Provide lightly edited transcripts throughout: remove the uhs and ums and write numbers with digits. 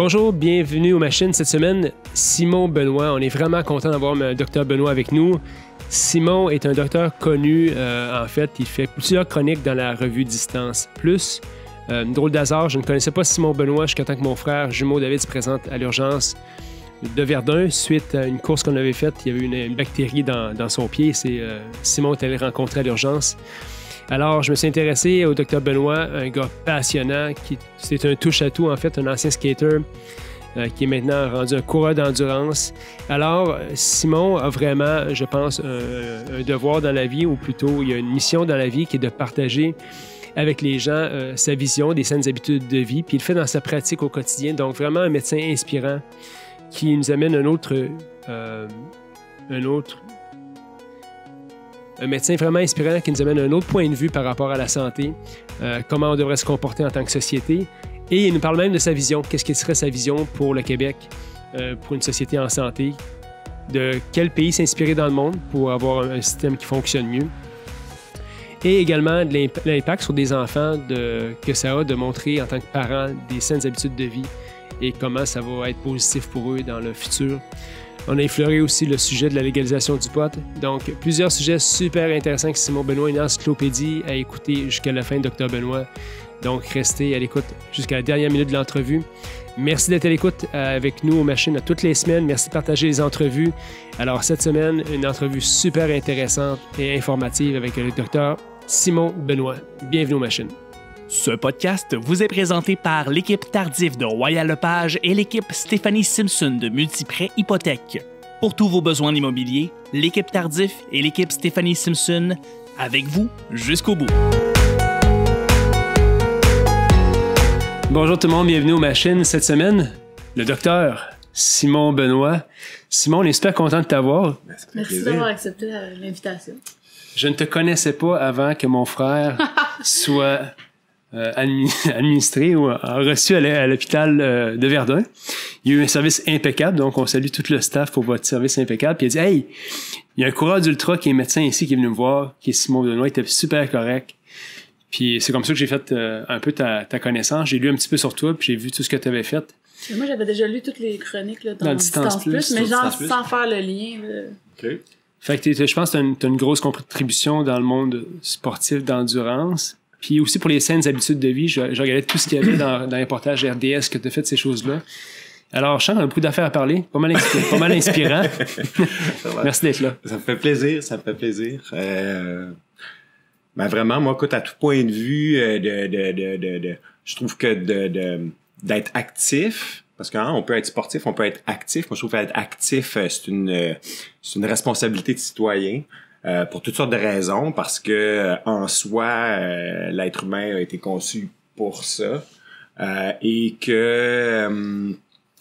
Bonjour, bienvenue aux machines cette semaine. Simon Benoit, on est vraiment content d'avoir le docteur Benoit avec nous. Simon est un docteur connu, en fait, il fait plusieurs chroniques dans la revue Distance Plus. Drôle d'hasard, je ne connaissais pas Simon Benoit jusqu'à temps que mon frère jumeau David se présente à l'urgence de Verdun suite à une course qu'on avait faite. Il y avait une bactérie dans son pied. Simon est allé rencontrer à l'urgence. Alors, je me suis intéressé au Dr Benoit, un gars passionnant, c'est un touche-à-tout, en fait, un ancien skater qui est maintenant rendu un coureur d'endurance. Alors, Simon a vraiment, je pense, un devoir dans la vie, ou plutôt, il y a une mission dans la vie qui est de partager avec les gens sa vision des saines habitudes de vie, puis il le fait dans sa pratique au quotidien. Donc, vraiment un médecin inspirant qui nous amène un médecin vraiment inspirant qui nous amène un autre point de vue par rapport à la santé, comment on devrait se comporter en tant que société. Et il nous parle même de sa vision. Qu'est-ce qui serait sa vision pour le Québec, pour une société en santé? De quel pays s'inspirer dans le monde pour avoir un système qui fonctionne mieux? Et également de l'impact sur des enfants que ça a de montrer en tant que parents des saines habitudes de vie et comment ça va être positif pour eux dans le futur. On a effleuré aussi le sujet de la légalisation du pot. Donc, plusieurs sujets super intéressants que Simon Benoit, une encyclopédie à écouter jusqu'à la fin de Dr Benoit. Donc, restez à l'écoute jusqu'à la dernière minute de l'entrevue. Merci d'être à l'écoute avec nous aux machines toutes les semaines. Merci de partager les entrevues. Alors, cette semaine, une entrevue super intéressante et informative avec le Dr Simon Benoit. Bienvenue aux machines. Ce podcast vous est présenté par l'équipe Tardif de Royal Lepage et l'équipe Stéphanie Simpson de Multiprêt Hypothèque. Pour tous vos besoins immobiliers, l'équipe Tardif et l'équipe Stéphanie Simpson, avec vous jusqu'au bout. Bonjour tout le monde, bienvenue aux machines. Cette semaine, le docteur Simon Benoit. Simon, on est super content de t'avoir. Merci d'avoir accepté l'invitation. Je ne te connaissais pas avant que mon frère soit administré ou reçu à l'hôpital de Verdun. Il y a eu un service impeccable, donc on salue tout le staff pour votre service impeccable. Puis il a dit « Hey, il y a un coureur d'ultra qui est médecin ici qui est venu me voir, qui est Simon Benoît, il était super correct. » Puis c'est comme ça que j'ai fait un peu ta connaissance. J'ai lu un petit peu sur toi, puis j'ai vu tout ce que tu avais fait. Et moi, j'avais déjà lu toutes les chroniques là, dans Distance Plus, mais genre sans faire le lien. Là. OK. Fait que je pense que tu as une grosse contribution dans le monde sportif d'endurance. Puis aussi pour les saines habitudes de vie, je regardais tout ce qu'il y avait dans les reportages RDS que tu as fait de ces choses-là. Alors, je sens un beaucoup d'affaires à parler, pas mal inspirant. Merci d'être là. Ça me fait plaisir, Ben vraiment, moi, écoute, à tout point de vue, je trouve que d'être actif, parce qu'on peut être sportif, on peut être actif. Moi, je trouve qu'être actif, c'est une responsabilité de citoyen. Pour toutes sortes de raisons, parce que en soi, l'être humain a été conçu pour ça, et que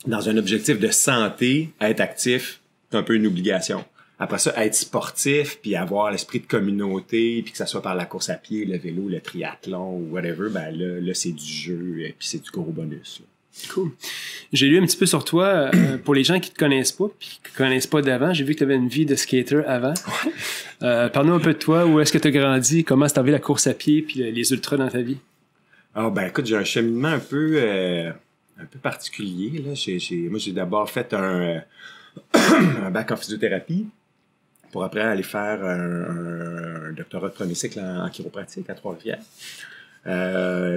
dans un objectif de santé, être actif, c'est un peu une obligation. Après ça, être sportif, puis avoir l'esprit de communauté, puis que ça soit par la course à pied, le vélo, le triathlon ou whatever, ben là c'est du jeu, puis c'est du gros bonus. Là. Cool. J'ai lu un petit peu sur toi, pour les gens qui te connaissent pas, puis qui te connaissent pas d'avant, j'ai vu que tu avais une vie de skater avant. Parle-nous un peu de toi, où est-ce que tu as grandi, comment c'est arrivé la course à pied, puis les ultras dans ta vie? Ah ben écoute, j'ai un cheminement un peu particulier. Là. Moi, j'ai d'abord fait un bac en physiothérapie, pour après aller faire un doctorat de premier cycle en chiropratique à Trois-Rivières.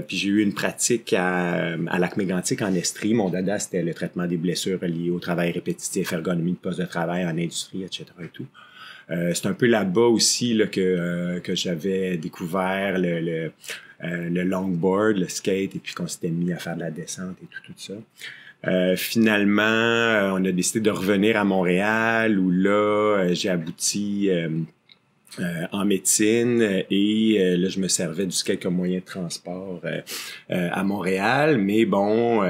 Puis j'ai eu une pratique à Lac-Mégantic en Estrie. Mon dada, c'était le traitement des blessures liées au travail répétitif, ergonomie de poste de travail en industrie, etc. et tout. C'est un peu là-bas aussi là, que j'avais découvert le longboard, le skate, et puis qu'on s'était mis à faire de la descente et tout ça. Finalement, on a décidé de revenir à Montréal, où là, j'ai abouti en médecine, et là, je me servais du skate comme moyen de transport à Montréal, mais bon,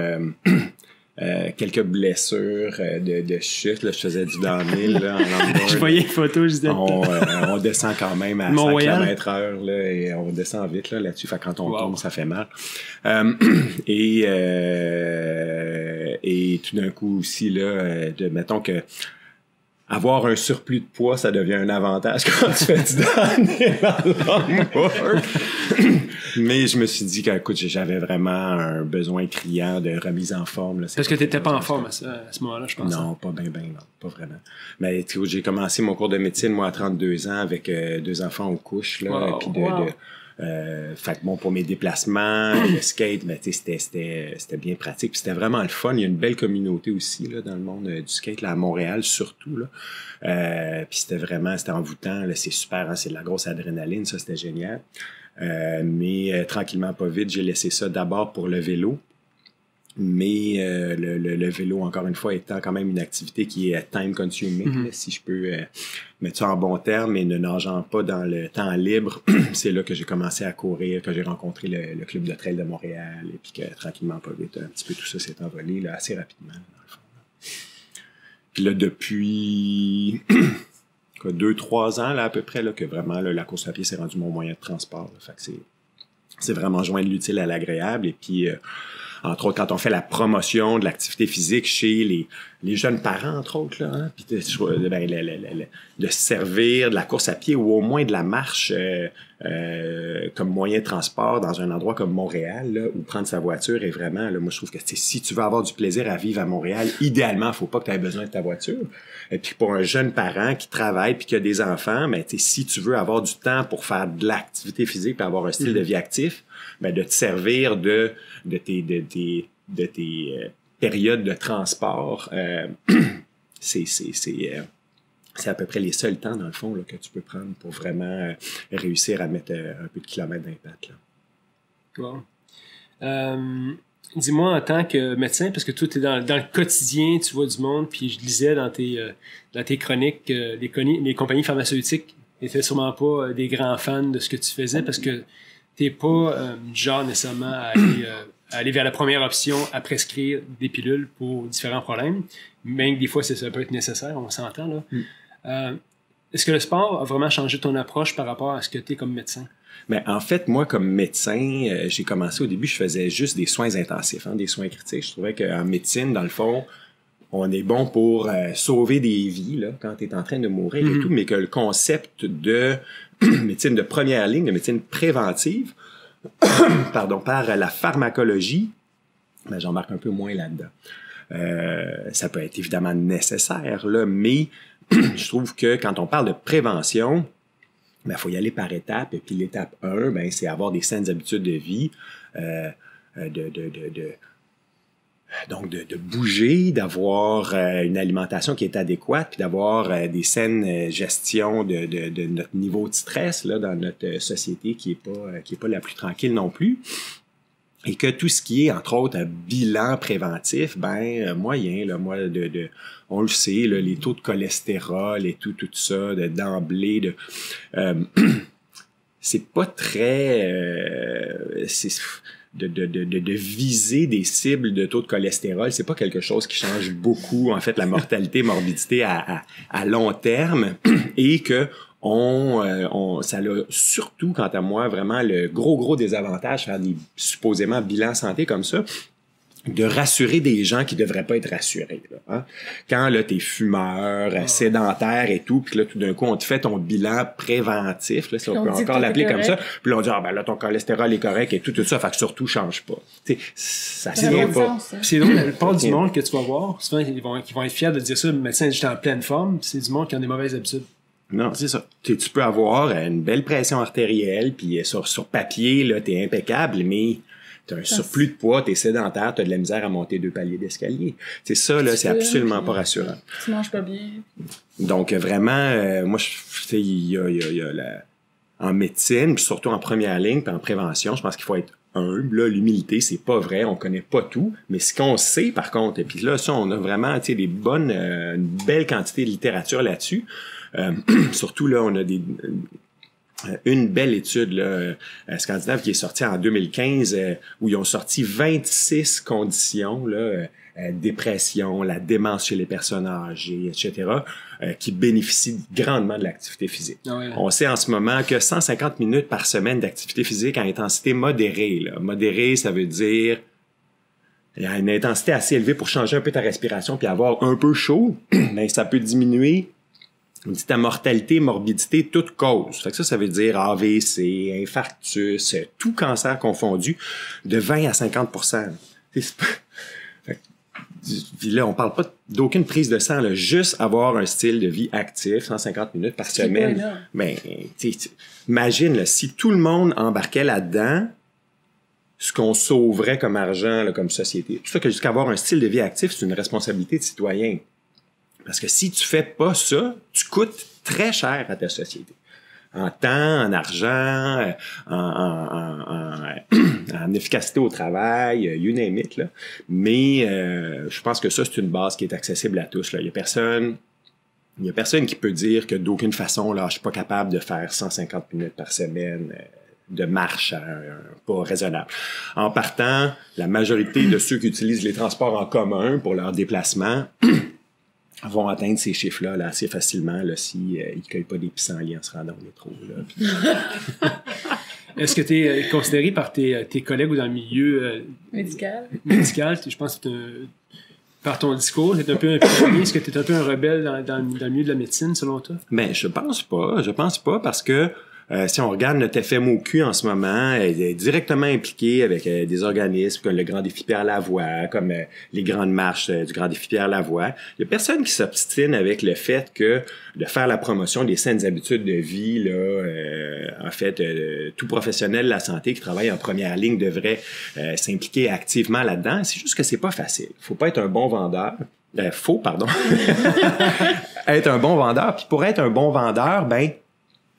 quelques blessures de chute, là, je faisais du downhill là, en longboard. Je voyais les photos, je disais. On descend quand même à 100 km/h là, et on descend vite là-dessus, fait quand on tombe, ça fait mal. Et tout d'un coup aussi, là, mettons que avoir un surplus de poids, ça devient un avantage quand tu fais du downhill en longboard. Mais je me suis dit qu'écoute, j'avais vraiment un besoin criant de remise en forme. Là. Parce que t'étais pas en forme à ce moment-là, je pense. Non, pas bien, non, pas vraiment. Mais j'ai commencé mon cours de médecine, moi, à 32 ans, avec 2 enfants aux couches, là, puis fait que bon, pour mes déplacements, le skate, ben, c'était bien pratique. Puis c'était vraiment le fun. Il y a une belle communauté aussi là, dans le monde du skate, là, à Montréal surtout. Là. Puis c'était envoûtant. Là, c'est super, hein, c'est de la grosse adrénaline, ça, c'était génial. Mais tranquillement, pas vite, j'ai laissé ça d'abord pour le vélo. Mais le vélo, encore une fois, étant quand même une activité qui est time-consuming, là, si je peux mettre ça en bon terme, et ne nageant pas dans le temps libre, c'est là que j'ai commencé à courir, que j'ai rencontré le club de trail de Montréal, et puis que tranquillement, pas vite, un petit peu tout ça s'est envolé là, assez rapidement, dans le fond. Là. Puis là, depuis 2-3 ans, là, à peu près, là, que vraiment là, la course à pied s'est rendue mon moyen de transport. Là. Fait que c'est vraiment joindre l'utile à l'agréable, et puis... entre autres, quand on fait la promotion de l'activité physique chez les jeunes parents, entre autres, là, hein, puis de se servir de la course à pied ou au moins de la marche comme moyen de transport dans un endroit comme Montréal, là, où prendre sa voiture est vraiment... Là, moi, je trouve que si tu veux avoir du plaisir à vivre à Montréal, idéalement, il faut pas que tu aies besoin de ta voiture. Et puis pour un jeune parent qui travaille puis qui a des enfants, ben, si tu veux avoir du temps pour faire de l'activité physique puis avoir un style de vie actif, ben, de te servir de tes périodes de transport, c'est à peu près les seuls temps, dans le fond, là, que tu peux prendre pour vraiment réussir à mettre un peu de kilomètres d'impact. Wow. Dis-moi, en tant que médecin, parce que toi, tu es dans le quotidien, tu vois du monde, puis je lisais dans tes chroniques, les compagnies pharmaceutiques n'étaient sûrement pas des grands fans de ce que tu faisais, parce que t'es pas du genre nécessairement à aller vers la première option à prescrire des pilules pour différents problèmes, même que des fois ça peut être nécessaire, on s'entend là. Est-ce que le sport a vraiment changé ton approche par rapport à ce que tu es comme médecin? Ben, en fait, moi, comme médecin, j'ai commencé au début, je faisais juste des soins intensifs, hein, des soins critiques. Je trouvais qu'en médecine, dans le fond, on est bon pour sauver des vies là, quand tu es en train de mourir et tout, mais que le concept de médecine de première ligne, de médecine préventive, pardon, par la pharmacologie, ben, j'embarque un peu moins là-dedans. Ça peut être évidemment nécessaire, là, mais je trouve que quand on parle de prévention, ben, faut y aller par étapes. Et puis l'étape 1, ben, c'est avoir des saines habitudes de vie, donc de bouger, d'avoir une alimentation qui est adéquate, puis d'avoir des saines gestions de notre niveau de stress là, dans notre société qui est pas la plus tranquille non plus. Et que tout ce qui est, entre autres, un bilan préventif, ben moyen, là, moi, on le sait, là, les taux de cholestérol et tout ça, d'emblée, c'est pas très... de viser des cibles de taux de cholestérol, c'est pas quelque chose qui change beaucoup, en fait, la mortalité, morbidité à long terme, et que ça a surtout, quant à moi, vraiment le gros désavantage, faire des supposément bilans santé comme ça, de rassurer des gens qui devraient pas être rassurés. Là, hein? Quand là, t'es fumeur, sédentaire et tout, puis là, tout d'un coup, on te fait ton bilan préventif, là, si on peut encore l'appeler comme ça, puis là, on dit, ah ben là, ton cholestérol est correct et tout ça, fait que surtout, change pas. T'sais, ça tient pas. C'est drôle, la plupart du monde que tu vas voir, souvent, ils vont être fiers de dire ça, le médecin est juste en pleine forme, c'est du monde qui a des mauvaises habitudes. Non, c'est ça. Tu peux avoir une belle pression artérielle, puis sur papier, là, t'es impeccable, mais t'as un surplus de poids, t'es sédentaire, t'as de la misère à monter 2 paliers d'escalier. C'est ça, là, c'est absolument pas rassurant. Tu manges pas bien. Donc, vraiment, moi, il y a en médecine, puis surtout en première ligne, puis en prévention, je pense qu'il faut être humble. Là, l'humilité, c'est pas vrai, on connaît pas tout, mais ce qu'on sait, par contre, et puis là, ça, on a vraiment, tu sais, une belle quantité de littérature là-dessus. Surtout, là, on a une belle étude là, scandinave qui est sortie en 2015 où ils ont sorti 26 conditions, là, dépression, la démence chez les personnes âgées, etc., qui bénéficient grandement de l'activité physique. Ah ouais. On sait en ce moment que 150 minutes par semaine d'activité physique à intensité modérée. Là. Modérée, ça veut dire il y a une intensité assez élevée pour changer un peu ta respiration puis avoir un peu chaud, mais ça peut diminuer On dit ta mortalité, morbidité, toute cause. Fait que ça veut dire AVC, infarctus, tout cancer confondu, de 20 à 50%. Puis là, on parle pas d'aucune prise de sang, là, juste avoir un style de vie actif, 150 minutes par semaine. Mais imagine, là, si tout le monde embarquait là-dedans, ce qu'on sauverait comme argent, là, comme société. Tout ça que jusqu'à avoir un style de vie actif, c'est une responsabilité de citoyen. Parce que si tu fais pas ça, tu coûtes très cher à ta société. En temps, en argent, en efficacité au travail, you name it, là. Mais je pense que ça, c'est une base qui est accessible à tous, là. Il y a personne qui peut dire que d'aucune façon, là, je suis pas capable de faire 150 minutes par semaine de marche à un pas raisonnable. En partant, la majorité de ceux qui utilisent les transports en commun pour leur déplacement vont atteindre ces chiffres-là là, assez facilement là, s'ils ne cueillent pas des pissenlits en se rendant au métro. Là. Est-ce que tu es considéré par tes collègues ou dans le milieu médical, je pense que par ton discours, tu es un peu impliqué. Est-ce que tu es un peu un rebelle dans le milieu de la médecine, selon toi? Ben, je pense pas parce que si on regarde notre FMOQ en ce moment, elle est directement impliquée avec des organismes comme le Grand Défi Pierre-Lavoie, comme les grandes marches du Grand Défi Pierre-Lavoie. Il y a personne qui s'obstine avec le fait que de faire la promotion des saines habitudes de vie, là, en fait, tout professionnel de la santé qui travaille en première ligne devrait s'impliquer activement là-dedans. C'est juste que c'est pas facile. Faut pas être un bon vendeur. Être un bon vendeur. Puis pour être un bon vendeur, ben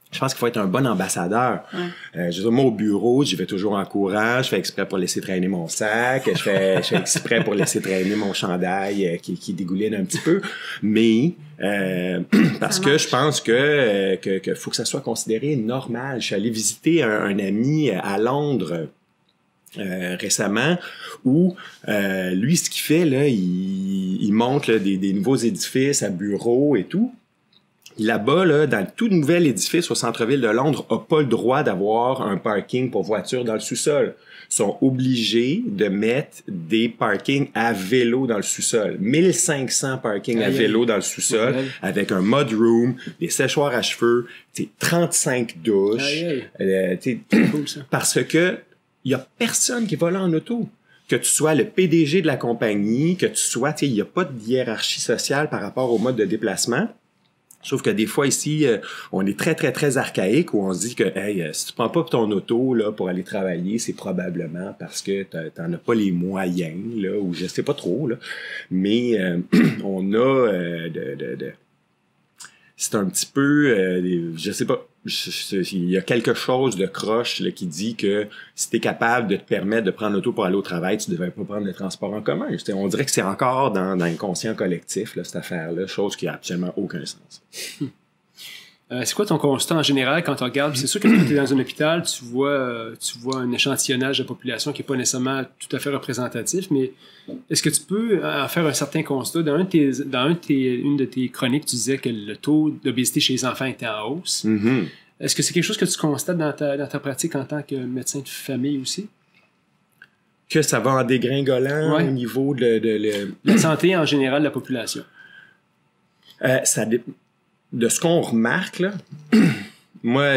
je pense qu'il faut être un bon ambassadeur. Ouais. Je veux dire, moi, au bureau, j'y vais toujours en courant. Je fais exprès pour laisser traîner mon sac. Je fais exprès pour laisser traîner mon chandail qui dégouline un petit peu. Mais parce que je pense que faut que ça soit considéré normal. Je suis allé visiter un ami à Londres récemment où lui, ce qu'il fait, là, il monte là, des nouveaux édifices à bureaux et tout. Là-bas, là, dans le tout nouvel édifice au centre-ville de Londres, n'a pas le droit d'avoir un parking pour voitures dans le sous-sol. Ils sont obligés de mettre des parkings à vélo dans le sous-sol. 1500 parkings à vélo dans le sous-sol, avec un mudroom, des séchoirs à cheveux, 35 douches. Cool, ça. Parce que il y a personne qui va là en auto. Que tu sois le PDG de la compagnie, que tu sois, il n'y a pas de hiérarchie sociale par rapport au mode de déplacement. Je trouve que des fois ici, on est très, très, très archaïque où on se dit que hey, si tu prends pas ton auto là, pour aller travailler, c'est probablement parce que t'en as pas les moyens, là, ou je sais pas trop, là. Mais on a c'est un petit peu je sais pas. Il y a quelque chose de croche là, qui dit que si tu es capable de te permettre de prendre l'auto pour aller au travail, tu ne devrais pas prendre le transport en commun. On dirait que c'est encore dans l'inconscient collectif, là, cette affaire-là, chose qui n'a absolument aucun sens. C'est quoi ton constat en général quand tu regardes? C'est sûr que quand tu es dans un hôpital, tu vois un échantillonnage de population qui n'est pas nécessairement tout à fait représentatif, mais est-ce que tu peux en faire un certain constat? Dans une de tes chroniques, tu disais que le taux d'obésité chez les enfants était en hausse. Mm-hmm. Est-ce que c'est quelque chose que tu constates dans ta pratique en tant que médecin de famille aussi? Que ça va en dégringolant au niveau de la santé en général de la population? De ce qu'on remarque, là, moi,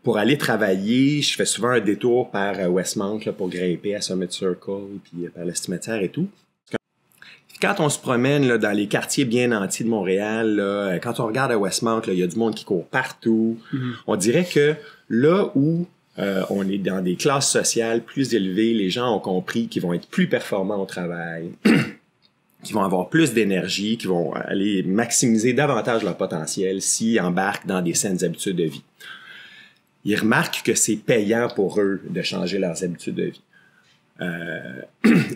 pour aller travailler, je fais souvent un détour par Westmount là, pour grimper à Summit Circle, puis par le cimetière et tout. Quand on se promène là, dans les quartiers bien nantis de Montréal, là, quand on regarde à Westmount, il y a du monde qui court partout. Mm-hmm. On dirait que là où on est dans des classes sociales plus élevées, les gens ont compris qu'ils vont être plus performants au travail. Qui vont avoir plus d'énergie, qui vont aller maximiser davantage leur potentiel s'ils embarquent dans des saines habitudes de vie. Ils remarquent que c'est payant pour eux de changer leurs habitudes de vie.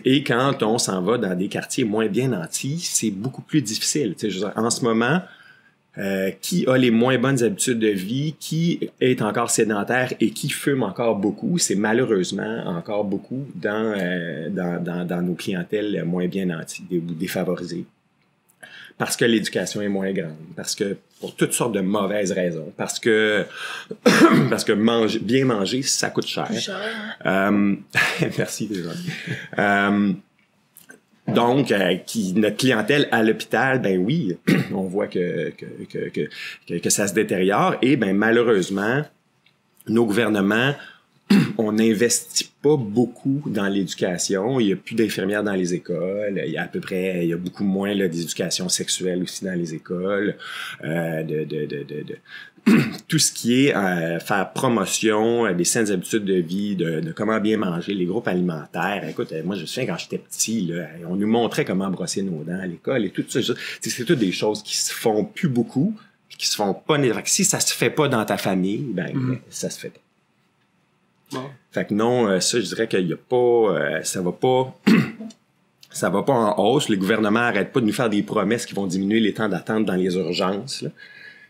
Et quand on s'en va dans des quartiers moins bien nantis, c'est beaucoup plus difficile. Je veux dire, en ce moment, qui a les moins bonnes habitudes de vie, qui est encore sédentaire et qui fume encore beaucoup, c'est malheureusement encore beaucoup dans nos clientèles moins bien nanties ou défavorisées. Parce que l'éducation est moins grande, parce que pour toutes sortes de mauvaises raisons, parce que bien manger, ça coûte cher. Plus cher. Merci déjà. Donc, notre clientèle à l'hôpital, ben oui, on voit que ça se détériore. Et ben malheureusement, nos gouvernements, on n'investit pas beaucoup dans l'éducation. Il y a plus d'infirmières dans les écoles. Il y a beaucoup moins d'éducation sexuelle aussi dans les écoles. Tout ce qui est faire promotion des saines habitudes de vie, de comment bien manger, les groupes alimentaires. Écoute, moi je me souviens quand j'étais petit, là, on nous montrait comment brosser nos dents à l'école et tout ça. C'est toutes des choses qui se font plus beaucoup, puis qui se font pas. Si ça se fait pas dans ta famille, ben ça se fait pas. Bon. Fait que non, ça je dirais qu'il y a pas, ça va pas en hausse. Le gouvernement arrête pas de nous faire des promesses qui vont diminuer les temps d'attente dans les urgences, là.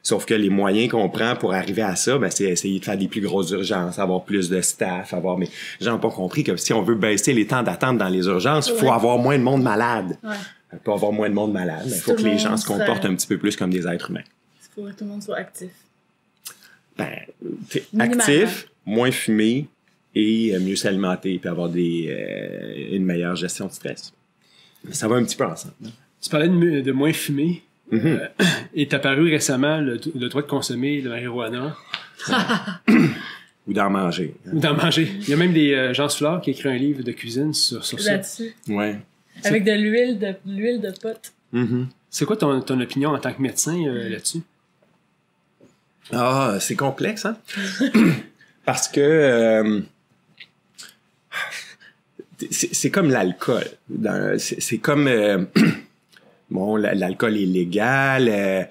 Sauf que les moyens qu'on prend pour arriver à ça, ben, c'est essayer de faire des plus grosses urgences, avoir plus de staff, mais les gens n'ont pas compris que si on veut baisser les temps d'attente dans les urgences, il faut avoir moins de monde malade. Ouais. Pour avoir moins de monde malade, il faut que les gens se comportent un petit peu plus comme des êtres humains. Il faut que tout le monde soit actif. Ben, actif, moins fumé et mieux s'alimenter puis avoir une meilleure gestion de stress. Ça va un petit peu ensemble. Hein? Tu parlais de moins fumer. Est apparu récemment le droit de consommer le marijuana. Ou d'en manger. Ou d'en manger. Il y a même des Jean Soulard qui a écrit un livre de cuisine sur ça. Là-dessus. Ouais. Avec de l'huile de pote. C'est quoi ton opinion en tant que médecin là-dessus? Ah, c'est complexe, hein? Parce que c'est comme l'alcool. C'est comme... Bon, l'alcool est légal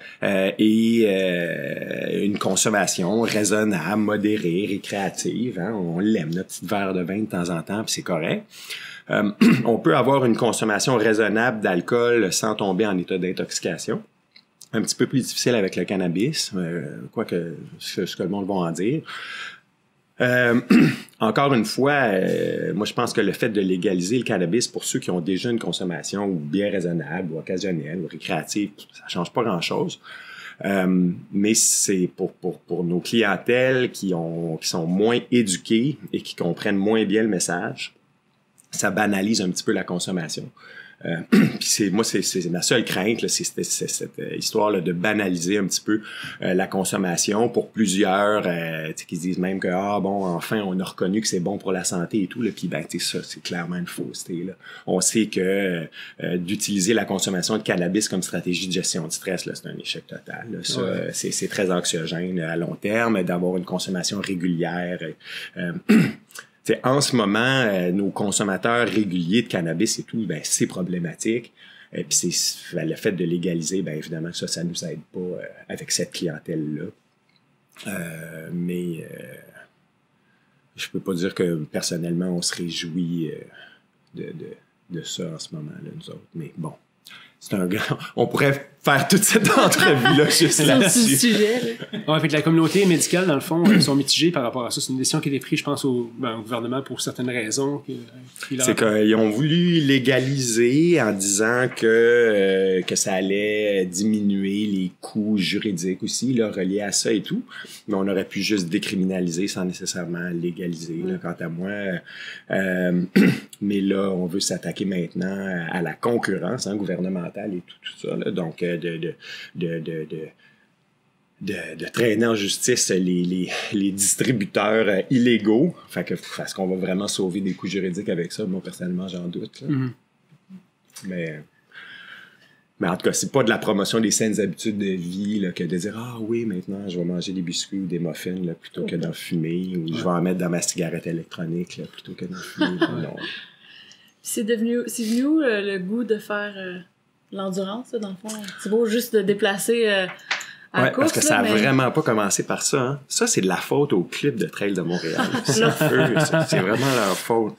et une consommation raisonnable, modérée, récréative. Hein? On l'aime, notre petit verre de vin de temps en temps, puis c'est correct. On peut avoir une consommation raisonnable d'alcool sans tomber en état d'intoxication. Un petit peu plus difficile avec le cannabis, quoique ce que le monde va en dire. Encore une fois, moi je pense que le fait de légaliser le cannabis pour ceux qui ont déjà une consommation ou bien raisonnable ou occasionnelle ou récréative, ça change pas grand-chose. Mais c'est pour nos clientèles qui sont moins éduquées et qui comprennent moins bien le message, ça banalise un petit peu la consommation. Puis c'est ma seule crainte, là, c'est cette histoire là, de banaliser un petit peu la consommation pour plusieurs qui se disent même que enfin on a reconnu que c'est bon pour la santé et tout, là, puis ça c'est clairement une fausseté, là. On sait que d'utiliser la consommation de cannabis comme stratégie de gestion du stress, là, c'est un échec total, là. Ça, c'est très anxiogène à long terme d'avoir une consommation régulière. T'sais, en ce moment, nos consommateurs réguliers de cannabis et tout, ben c'est problématique. Puis c'est le fait de légaliser, ben évidemment que ça nous aide pas avec cette clientèle-là. Mais je peux pas dire que personnellement on se réjouit de ça en ce moment-là, nous autres. Mais bon, c'est un grand... On pourrait faire toute cette entrevue-là juste là-dessus. Sujet, là. Fait que la communauté médicale, dans le fond, sont mitigés par rapport à ça. C'est une décision qui a été prise, je pense, au gouvernement pour certaines raisons. C'est qu'ils ont voulu légaliser en disant que ça allait diminuer les coûts juridiques aussi, là, reliés à ça et tout. Mais on aurait pu juste décriminaliser sans nécessairement légaliser, là, quant à moi. Mais là, on veut s'attaquer maintenant à la concurrence gouvernementale et tout ça, là. Donc, de traîner en justice les distributeurs illégaux. Fait que, est-ce qu'on va vraiment sauver des coûts juridiques avec ça? Moi, personnellement, j'en doute, là. Mais en tout cas, c'est pas de la promotion des saines habitudes de vie, là, que de dire « Ah oui, maintenant, je vais manger des biscuits ou des muffins, là, plutôt que d'en fumer, ou je vais en mettre dans ma cigarette électronique, là, plutôt que d'en fumer. » Non. C'est venu où le goût de faire... l'endurance, dans le fond. C'est beau juste de déplacer à la course. Parce que ça a vraiment pas commencé par ça. Hein. Ça, c'est de la faute au club de trail de Montréal. C'est vraiment leur faute.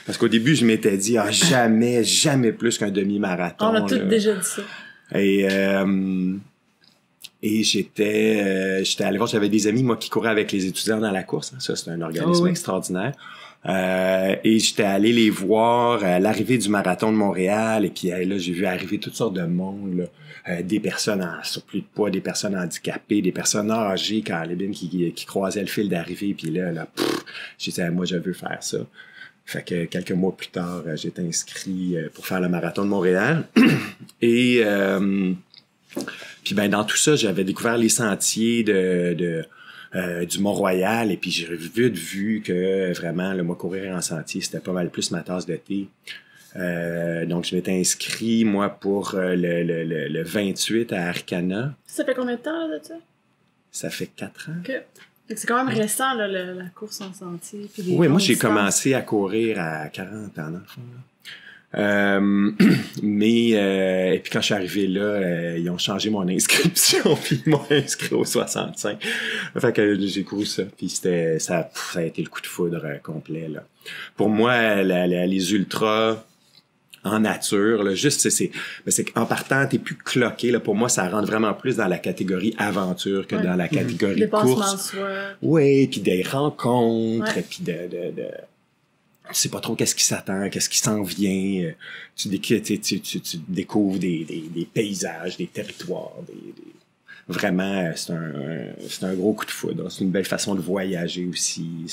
Parce qu'au début, je m'étais dit, jamais plus qu'un demi-marathon. On a tous déjà dit ça. Et j'étais allé voir, j'avais des amis, moi, qui couraient avec les étudiants dans la course. Hein. Ça, c'est un organisme extraordinaire. Et j'étais allé les voir à l'arrivée du marathon de Montréal, et puis là j'ai vu arriver toutes sortes de monde, là, des personnes en surplus de poids, des personnes handicapées, des personnes âgées qui croisaient le fil d'arrivée, puis là j'ai dit moi je veux faire ça. Fait que quelques mois plus tard, j'étais inscrit pour faire le marathon de Montréal. Et puis ben dans tout ça, j'avais découvert les sentiers du Mont-Royal, et puis j'ai vu que vraiment, moi, courir en sentier, c'était pas mal plus ma tasse de thé. Donc, je m'étais inscrit, moi, pour le 28 à Arcana. Ça fait combien de temps, là, de ça? Ça fait 4 ans. Okay. C'est quand même récent, là, la course en sentier. Puis oui, moi, j'ai commencé à courir à 40 ans, dans le fond, là. Et puis quand je suis arrivé là, ils ont changé mon inscription, puis ils m'ont inscrit au 65. Fait que j'ai couru ça, puis ça a été le coup de foudre complet, là. Pour moi, les ultras en nature, là, juste c'est qu'en partant, t'es plus cloqué, là. Pour moi, ça rentre vraiment plus dans la catégorie aventure que dans la catégorie course. Oui, puis des rencontres, puis tu sais pas trop qu'est-ce qui s'attend, qu'est-ce qui s'en vient. Tu découvres des paysages, des territoires. Vraiment, c'est un gros coup de foudre. C'est une belle façon de voyager aussi.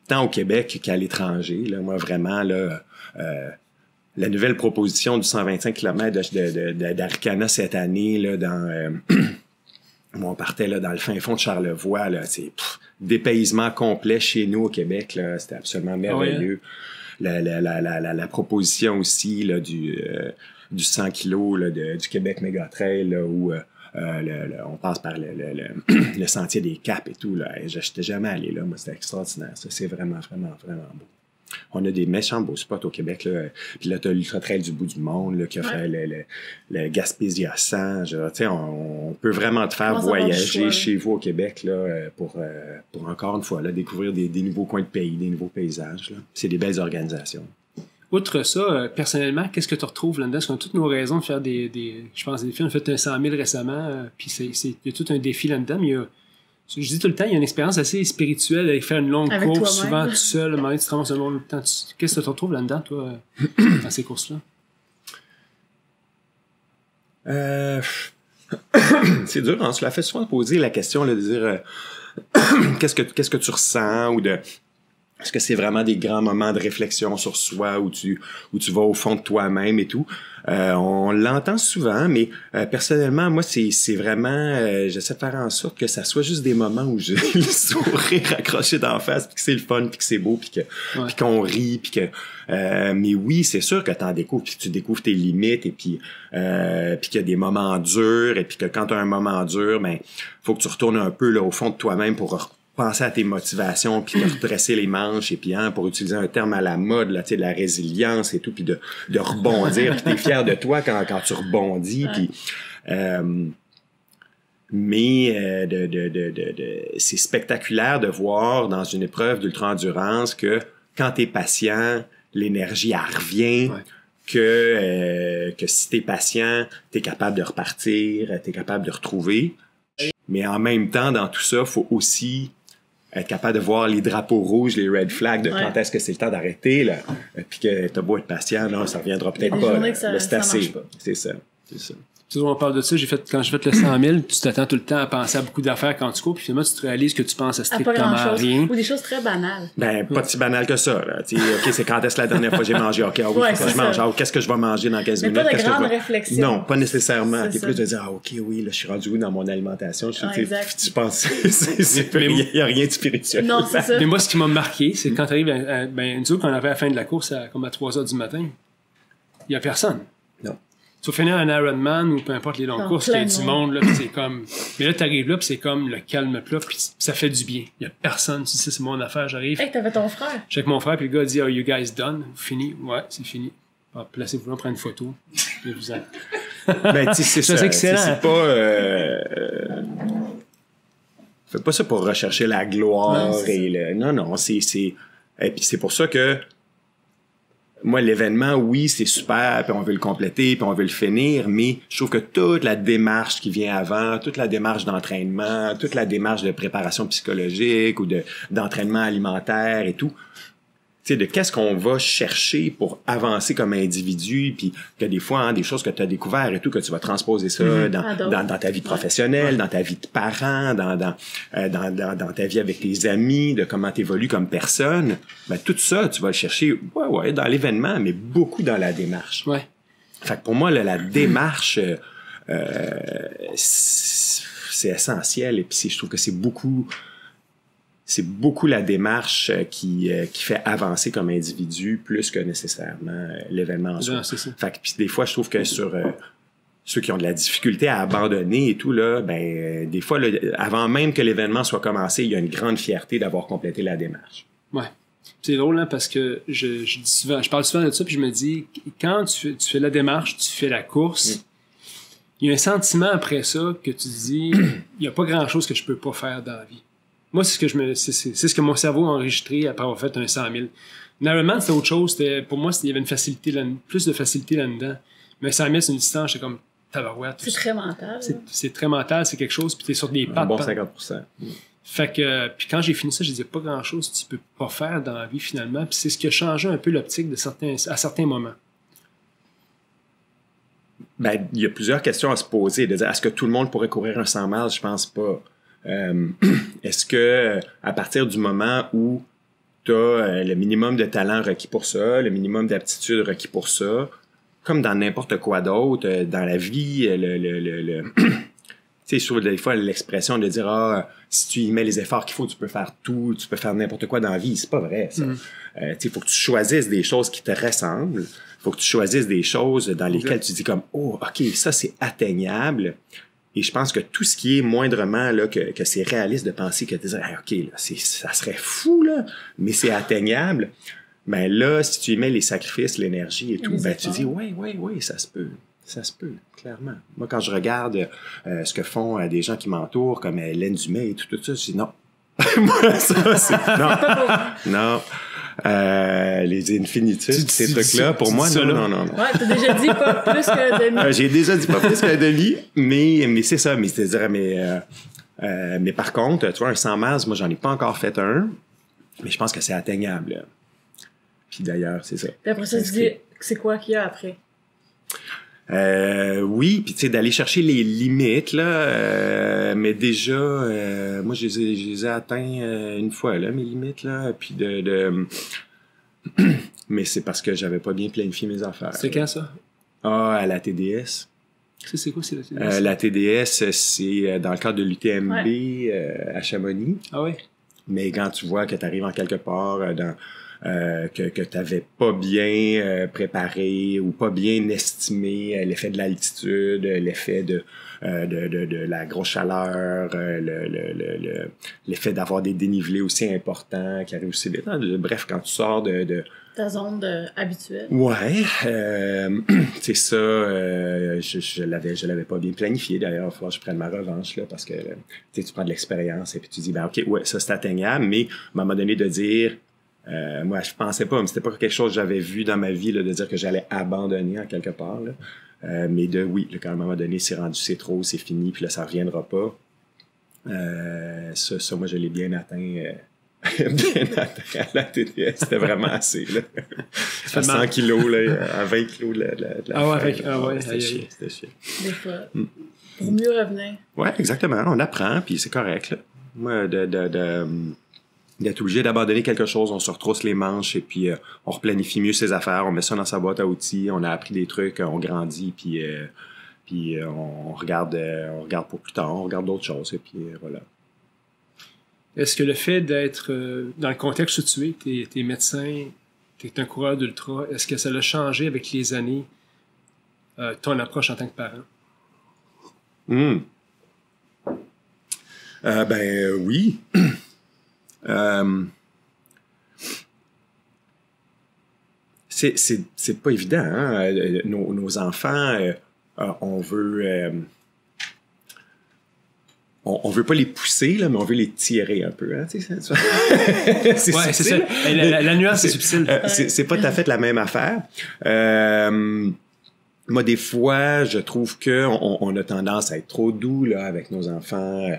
Tant au Québec qu'à l'étranger. Là, moi, vraiment, là, la nouvelle proposition du 125 km d'Arcana cette année, là, on partait là, dans le fin fond de Charlevoix, là, c'est dépaysement complet chez nous au Québec, là, c'était absolument merveilleux. La proposition aussi là, du 100 kilos là, du Québec Méga Trail, là, où on passe par le sentier des Caps et tout, là. Je n'étais jamais allé là, moi, c'était extraordinaire. Ça, c'est vraiment, vraiment, vraiment beau. On a des méchants beaux spots au Québec, là. Puis là, t'as l'Ultra Trail du bout du monde, là, qui a fait le Gaspésia 100. Tu sais, on peut vraiment te faire voyager chez vous au Québec, là, pour encore une fois, là, découvrir des nouveaux coins de pays, des nouveaux paysages, là. C'est des belles organisations. Outre ça, personnellement, qu'est-ce que tu retrouves là-dedans? Parce qu'on a toutes nos raisons de faire des je pense, des défis. On a fait un 100 000 récemment, puis il y a tout un défi là-dedans, mais je dis tout le temps, il y a une expérience assez spirituelle d'aller faire une longue course, souvent tout seul, le moment où tu te ramasses un long temps. Qu'est-ce que tu retrouves là-dedans, toi, dans ces courses-là? C'est dur, on se la fait souvent poser la question là, de dire qu'est-ce que tu ressens, ou de est-ce que c'est vraiment des grands moments de réflexion sur soi où tu vas au fond de toi-même et tout. On l'entend souvent, mais personnellement, moi, c'est vraiment... j'essaie de faire en sorte que ça soit juste des moments où j'ai le sourire accroché d'en face, puis que c'est le fun, puis que c'est beau, puis qu'on rit, puis que... mais oui, c'est sûr que t'en découvres, puis que tu découvres tes limites, et puis qu'il y a des moments durs, et puis que quand t'as un moment dur, ben faut que tu retournes un peu là au fond de toi-même pour penser à tes motivations, puis de redresser les manches, et puis pour utiliser un terme à la mode, là, tu sais, de la résilience et tout, puis de rebondir, puis t'es fier de toi quand tu rebondis, puis mais c'est spectaculaire de voir dans une épreuve d'ultra-endurance que quand t'es patient, l'énergie elle revient, que si t'es patient, t'es capable de repartir, t'es capable de retrouver. Mais en même temps, dans tout ça, faut aussi être capable de voir les drapeaux rouges, les red flags de quand est-ce que c'est le temps d'arrêter, là. Puis que t'as beau être patient, non, ça reviendra peut-être pas. Là, c'est assez. C'est ça. Toujours on parle de ça, quand j'ai fait le 100 000, tu t'attends tout le temps à penser à beaucoup d'affaires quand tu cours, puis finalement, tu te réalises que tu penses à strictement rien. Ou des choses très banales. Ben, pas si banales que ça, là. OK, c'est quand est-ce la dernière fois que j'ai mangé? OK, faut que je mange. Qu'est-ce que je vais manger dans 15 minutes? Mais pas de grande réflexion. Non, pas nécessairement. T'es plus de dire, OK, oui, là, je suis rendu où dans mon alimentation? Tu penses, il n'y a rien de spirituel. Non, c'est ça. Mais moi, ce qui m'a marqué, c'est quand tu arrives, nous autres, quand on avait à la fin de la course, comme à 3 heures du matin, il n'y a personne. Non. Tu vas finir un Ironman ou peu importe les longues courses, il y a du monde, là, pis c'est comme... Mais là, t'arrives là, pis c'est comme le calme plat, pis ça fait du bien. Il y a personne, tu sais, c'est mon affaire, j'arrive. Hey, t'avais ton frère? J'étais avec mon frère, puis le gars dit, Are you guys done? Fini? Ouais, c'est fini. Placez-vous là, prendre une photo. Puis vous êtes... Ben, tu sais, c'est ça. Excellent. C'est pas... Faites pas ça pour rechercher la gloire Non, c'est... Et puis c'est pour ça que moi, l'événement, oui, c'est super, puis on veut le compléter, puis on veut le finir, mais je trouve que toute la démarche qui vient avant, toute la démarche d'entraînement, toute la démarche de préparation psychologique ou d'entraînement alimentaire et tout, sais, de qu'est-ce qu'on va chercher pour avancer comme individu, puis que des fois, des choses que tu as découvert et tout, que tu vas transposer ça dans ta vie professionnelle, dans ta vie de parent, dans ta vie avec tes amis, de comment tu évolues comme personne. Ben, tout ça, tu vas le chercher, dans l'événement, mais beaucoup dans la démarche. Ouais. Fait que pour moi, la démarche, c'est essentiel, et puis je trouve que c'est beaucoup la démarche qui fait avancer comme individu plus que nécessairement l'événement en soi. C'est ça. Fait que puis des fois, je trouve que sur ceux qui ont de la difficulté à abandonner et tout, là, des fois, là, avant même que l'événement soit commencé, il y a une grande fierté d'avoir complété la démarche. Ouais. C'est drôle, hein, parce que je parle souvent de ça, puis je me dis, quand tu fais la démarche, tu fais la course, il y a un sentiment après ça que tu dis, il n'y a pas grand-chose que je peux pas faire dans la vie. Moi, c'est ce que mon cerveau a enregistré après avoir fait un 100 000. Normalement, c'était autre chose. Pour moi, il y avait une facilité plus de facilité là-dedans. Mais 100 000, c'est une distance, c'est comme tabarouette. C'est très mental. C'est très mental, c'est quelque chose, puis t'es sur des pattes. Un bon 50%. Fait que, puis quand j'ai fini ça, je disais pas grand-chose que tu peux pas faire dans la vie, finalement. Puis c'est ce qui a changé un peu l'optique à certains moments. Ben, il y a plusieurs questions à se poser. De dire, est-ce que tout le monde pourrait courir un 100 miles? Je pense pas. Est-ce que à partir du moment où tu as le minimum de talent requis pour ça, le minimum d'aptitude requis pour ça, comme dans n'importe quoi d'autre, dans la vie, tu sais, je trouve des fois l'expression de dire si tu y mets les efforts qu'il faut, tu peux faire tout, tu peux faire n'importe quoi dans la vie. C'est pas vrai, ça. Tu sais, il faut que tu choisisses des choses qui te ressemblent. Il faut que tu choisisses des choses dans lesquelles tu dis comme OK, ça c'est atteignable. Et je pense que tout ce qui est moindrement là que c'est réaliste de penser que tu dis OK, là, ça serait fou là, mais c'est atteignable. Ben là, si tu y mets les sacrifices, l'énergie et tout, tu dis oui, ça se peut. Ça se peut, clairement. Moi, quand je regarde ce que font des gens qui m'entourent, comme Hélène Dumais et tout ça, je dis non. Moi, ça, c'est non. Les infinitudes, ces trucs-là, pour moi, non. Ouais, t'as déjà dit pas plus qu'un demi. J'ai déjà dit pas plus qu'un demi, mais c'est ça. Mais c'est-à-dire, mais par contre, tu vois, un 100 miles, moi, j'en ai pas encore fait un, mais je pense que c'est atteignable. Puis d'ailleurs, c'est ça. Puis après ça, tu dis, c'est quoi qu'il y a après? Oui, puis tu sais, d'aller chercher les limites, là, mais déjà, moi, je les ai atteints une fois, là, mes limites, là, puis mais c'est parce que j'avais pas bien planifié mes affaires. C'est quand, ça? À la TDS. C'est quoi, c'est la TDS? La TDS, c'est dans le cadre de l'UTMB à Chamonix. Ah ouais? Mais quand tu vois que tu arrives en quelque part que tu n'avais pas bien préparé ou pas bien estimé l'effet de l'altitude, l'effet de la grosse chaleur, l'effet d'avoir des dénivelés aussi importants qui arrivent aussi vite. Bref, quand tu sors de ta zone habituelle. Ouais, c'est ça. Je l'avais pas bien planifié. D'ailleurs, il va falloir que je prenne ma revanche là, parce que tu prends de l'expérience et puis tu dis ok, ouais, ça c'est atteignable, mais à un moment donné de dire moi, je pensais pas, mais c'était pas quelque chose que j'avais vu dans ma vie, là, de dire que j'allais abandonner en quelque part, là. Mais quand à un moment donné, c'est rendu, c'est trop, c'est fini, puis là, ça reviendra pas. Ça, moi, je l'ai bien atteint à la TDS. C'était vraiment assez, là. À 100 kilos, là, à 20 kilos de la c'était chiant. Des fois. Pour mieux revenir. Ouais, exactement. On apprend, puis c'est correct, là. Moi, d'être obligé d'abandonner quelque chose, on se retrousse les manches et puis on replanifie mieux ses affaires, on met ça dans sa boîte à outils, on a appris des trucs, on grandit, puis on regarde pour plus tard, on regarde d'autres choses et puis voilà. Est-ce que le fait d'être dans le contexte où tu es, t'es médecin, t'es un coureur d'ultra, est-ce que ça l'a changé avec les années ton approche en tant que parent? Oui. C'est pas évident, hein? Nos enfants, on veut on veut pas les pousser là, mais on veut les tirer un peu, hein? C'est ça. C'est ça. La nuance est subtile. C'est pas tout à fait la même affaire. moi, des fois, je trouve que on a tendance à être trop doux là avec nos enfants.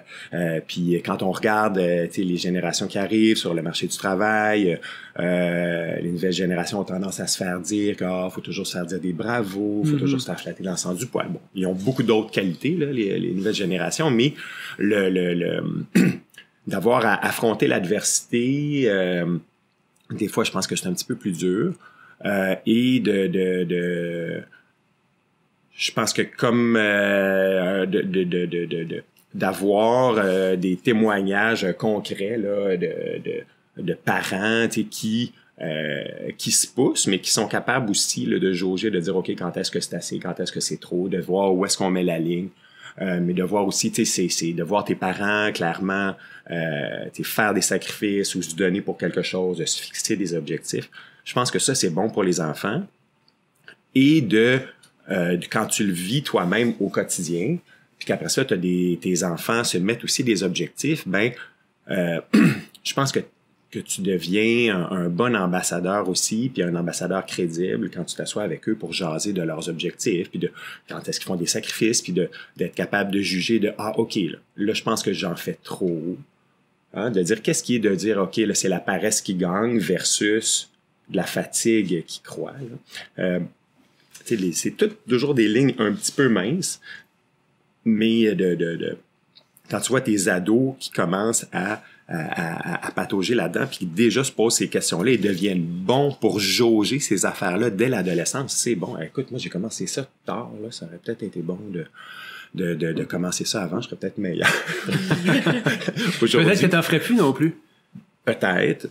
Puis quand on regarde les générations qui arrivent sur le marché du travail, les nouvelles générations ont tendance à se faire dire qu'il faut toujours se faire dire des bravos, faut toujours se faire flatter dans le sens du poil. Bon, ils ont beaucoup d'autres qualités là, les nouvelles générations, mais le d'avoir à affronter l'adversité, des fois, je pense que c'est un petit peu plus dur. Et je pense que comme d'avoir des témoignages concrets là, de parents qui se poussent, mais qui sont capables aussi là, de jauger, de dire OK, quand est-ce que c'est assez, quand est-ce que c'est trop, de voir où est-ce qu'on met la ligne. Mais de voir aussi, c'est de voir tes parents clairement faire des sacrifices ou se donner pour quelque chose, de se fixer des objectifs. Je pense que ça, c'est bon pour les enfants. Et quand tu le vis toi-même au quotidien, puis qu'après ça, tes enfants se mettent aussi des objectifs, je pense que tu deviens un bon ambassadeur aussi, puis un ambassadeur crédible quand tu t'assois avec eux pour jaser de leurs objectifs, puis de quand est-ce qu'ils font des sacrifices, puis d'être capable de juger de « Ah, OK, là je pense que j'en fais trop. » De dire qu'est-ce qui est de dire « OK, là, c'est la paresse qui gagne versus de la fatigue qui croît. » c'est toujours des lignes un petit peu minces, mais quand tu vois tes ados qui commencent à patauger là-dedans, puis qui déjà se posent ces questions-là et deviennent bons pour jauger ces affaires-là dès l'adolescence, c'est bon. Écoute, moi, j'ai commencé ça tard, là, ça aurait peut-être été bon de commencer ça avant, je serais peut-être meilleur. Peut-être que t'en ferais plus non plus. Peut-être,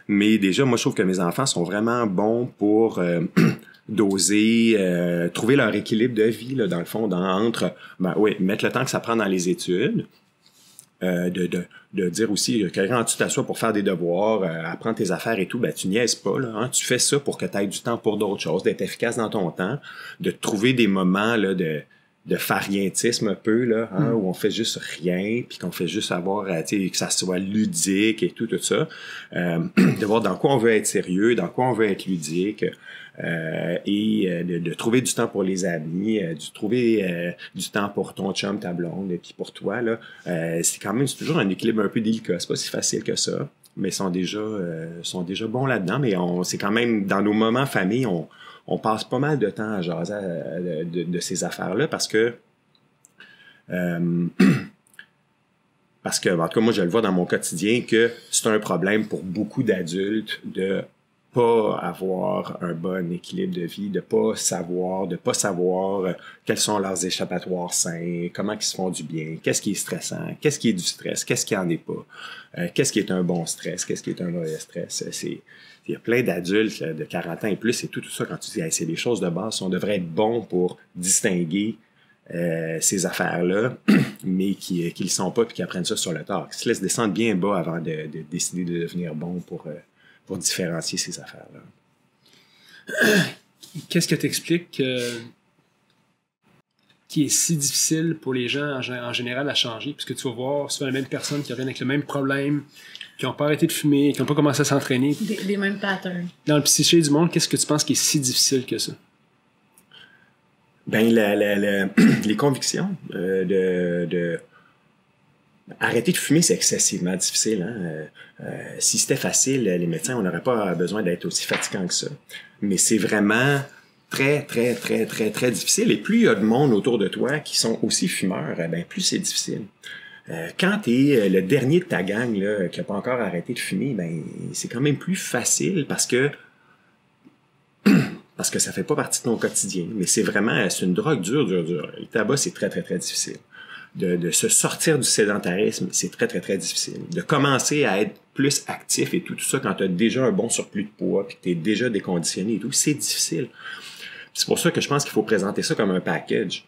mais déjà, moi, je trouve que mes enfants sont vraiment bons pour d'oser trouver leur équilibre de vie, là, dans le fond, entre mettre le temps que ça prend dans les études, de dire aussi que quand tu t'assois pour faire des devoirs, apprendre tes affaires et tout, tu niaises pas, là, hein, tu fais ça pour que tu aies du temps pour d'autres choses, d'être efficace dans ton temps, de trouver des moments là, de farientisme un peu, là, hein, où on fait juste rien, puis qu'on fait juste avoir, que ça soit ludique et tout ça, de voir dans quoi on veut être sérieux, dans quoi on veut être ludique, et de trouver du temps pour les amis, de trouver du temps pour ton chum, ta blonde, et puis pour toi, là, c'est toujours un équilibre un peu délicat, c'est pas si facile que ça, mais sont déjà bons là-dedans, mais c'est quand même, dans nos moments famille, on passe pas mal de temps à jaser de ces affaires-là parce que, en tout cas, moi, je le vois dans mon quotidien que c'est un problème pour beaucoup d'adultes de pas avoir un bon équilibre de vie, de pas savoir quels sont leurs échappatoires sains, comment ils se font du bien, qu'est-ce qui est stressant, qu'est-ce qui est du stress, qu'est-ce qui en est pas, qu'est-ce qui est un bon stress, qu'est-ce qui est un mauvais stress. Il y a plein d'adultes là, de 40 ans et plus et tout ça, quand tu dis c'est des choses de base, on devrait être bon pour distinguer ces affaires-là, mais qui le sont pas puis qui apprennent ça sur le tard, qui se laissent descendre bien bas avant de décider de devenir bon pour différencier ces affaires-là. Qu'est-ce que tu expliques qui est si difficile pour les gens en général à changer? Parce que tu vas voir souvent les mêmes personnes qui reviennent avec le même problème, qui n'ont pas arrêté de fumer, qui n'ont pas commencé à s'entraîner. Les mêmes patterns. Dans le psyché du monde, qu'est-ce que tu penses qui est si difficile que ça? Les convictions arrêter de fumer, c'est excessivement difficile. Hein? Si c'était facile, les médecins, on n'aurait pas besoin d'être aussi fatigants que ça. Mais c'est vraiment très, très, très, très, très difficile. Et plus il y a de monde autour de toi qui sont aussi fumeurs, plus c'est difficile. Quand tu es le dernier de ta gang là, qui n'a pas encore arrêté de fumer, c'est quand même plus facile parce que ça fait pas partie de ton quotidien. Mais c'est une drogue dure. Le tabac, c'est très, très, très difficile. De se sortir du sédentarisme, c'est très, très, très difficile. De commencer à être plus actif et tout ça quand tu as déjà un bon surplus de poids puis que tu es déjà déconditionné et tout, c'est difficile. C'est pour ça que je pense qu'il faut présenter ça comme un package.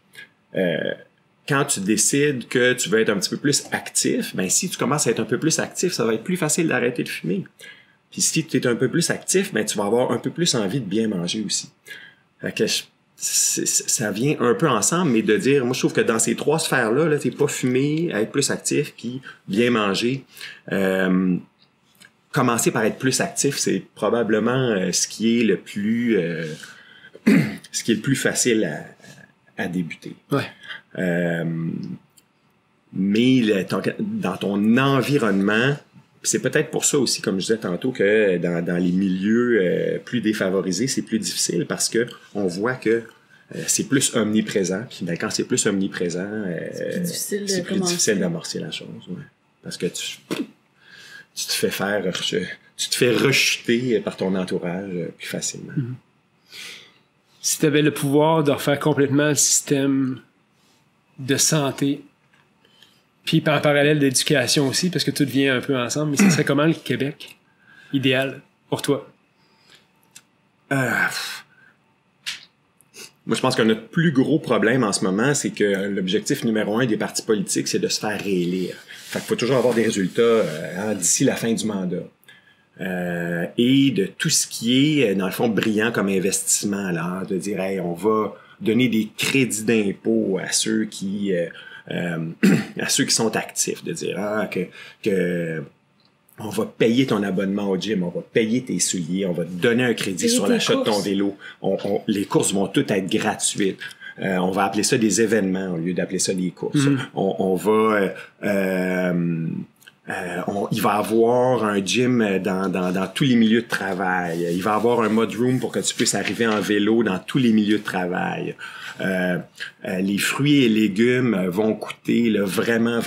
Quand tu décides que tu veux être un petit peu plus actif, si tu commences à être un peu plus actif, ça va être plus facile d'arrêter de fumer. Puis si tu es un peu plus actif, tu vas avoir un peu plus envie de bien manger aussi. Fait que ça vient un peu ensemble, mais de dire, moi je trouve que dans ces trois sphères-là, t'es pas fumé, être plus actif, puis bien manger. Commencer par être plus actif, c'est probablement ce qui est le plus ce qui est le plus facile à débuter. Ouais. Mais dans ton environnement, c'est peut-être pour ça aussi, comme je disais tantôt, que dans les milieux plus défavorisés, c'est plus difficile parce que on voit que c'est plus omniprésent. Puis quand c'est plus omniprésent, c'est plus difficile d'amorcer la chose. Ouais. Parce que tu te fais rejeter par ton entourage plus facilement. Mm-hmm. Si tu avais le pouvoir de refaire complètement le système de santé, puis en parallèle d'éducation aussi, parce que tout vient un peu ensemble, mais ce serait comment le Québec idéal pour toi? Moi, je pense que notre plus gros problème en ce moment, c'est que l'objectif numéro 1 des partis politiques, c'est de se faire réélire. Fait qu'il faut toujours avoir des résultats d'ici la fin du mandat. Et de tout ce qui est, dans le fond, brillant comme investissement, là, de dire, hey, on va donner des crédits d'impôt à ceux qui sont actifs, de dire que on va payer ton abonnement au gym, on va payer tes souliers, on va te donner un crédit sur l'achat de ton vélo. Les courses vont toutes être gratuites. On va appeler ça des événements au lieu d'appeler ça des courses. Il va avoir un gym dans tous les milieux de travail. Il va avoir un mud room pour que tu puisses arriver en vélo dans tous les milieux de travail. Les fruits et légumes vont coûter là, vraiment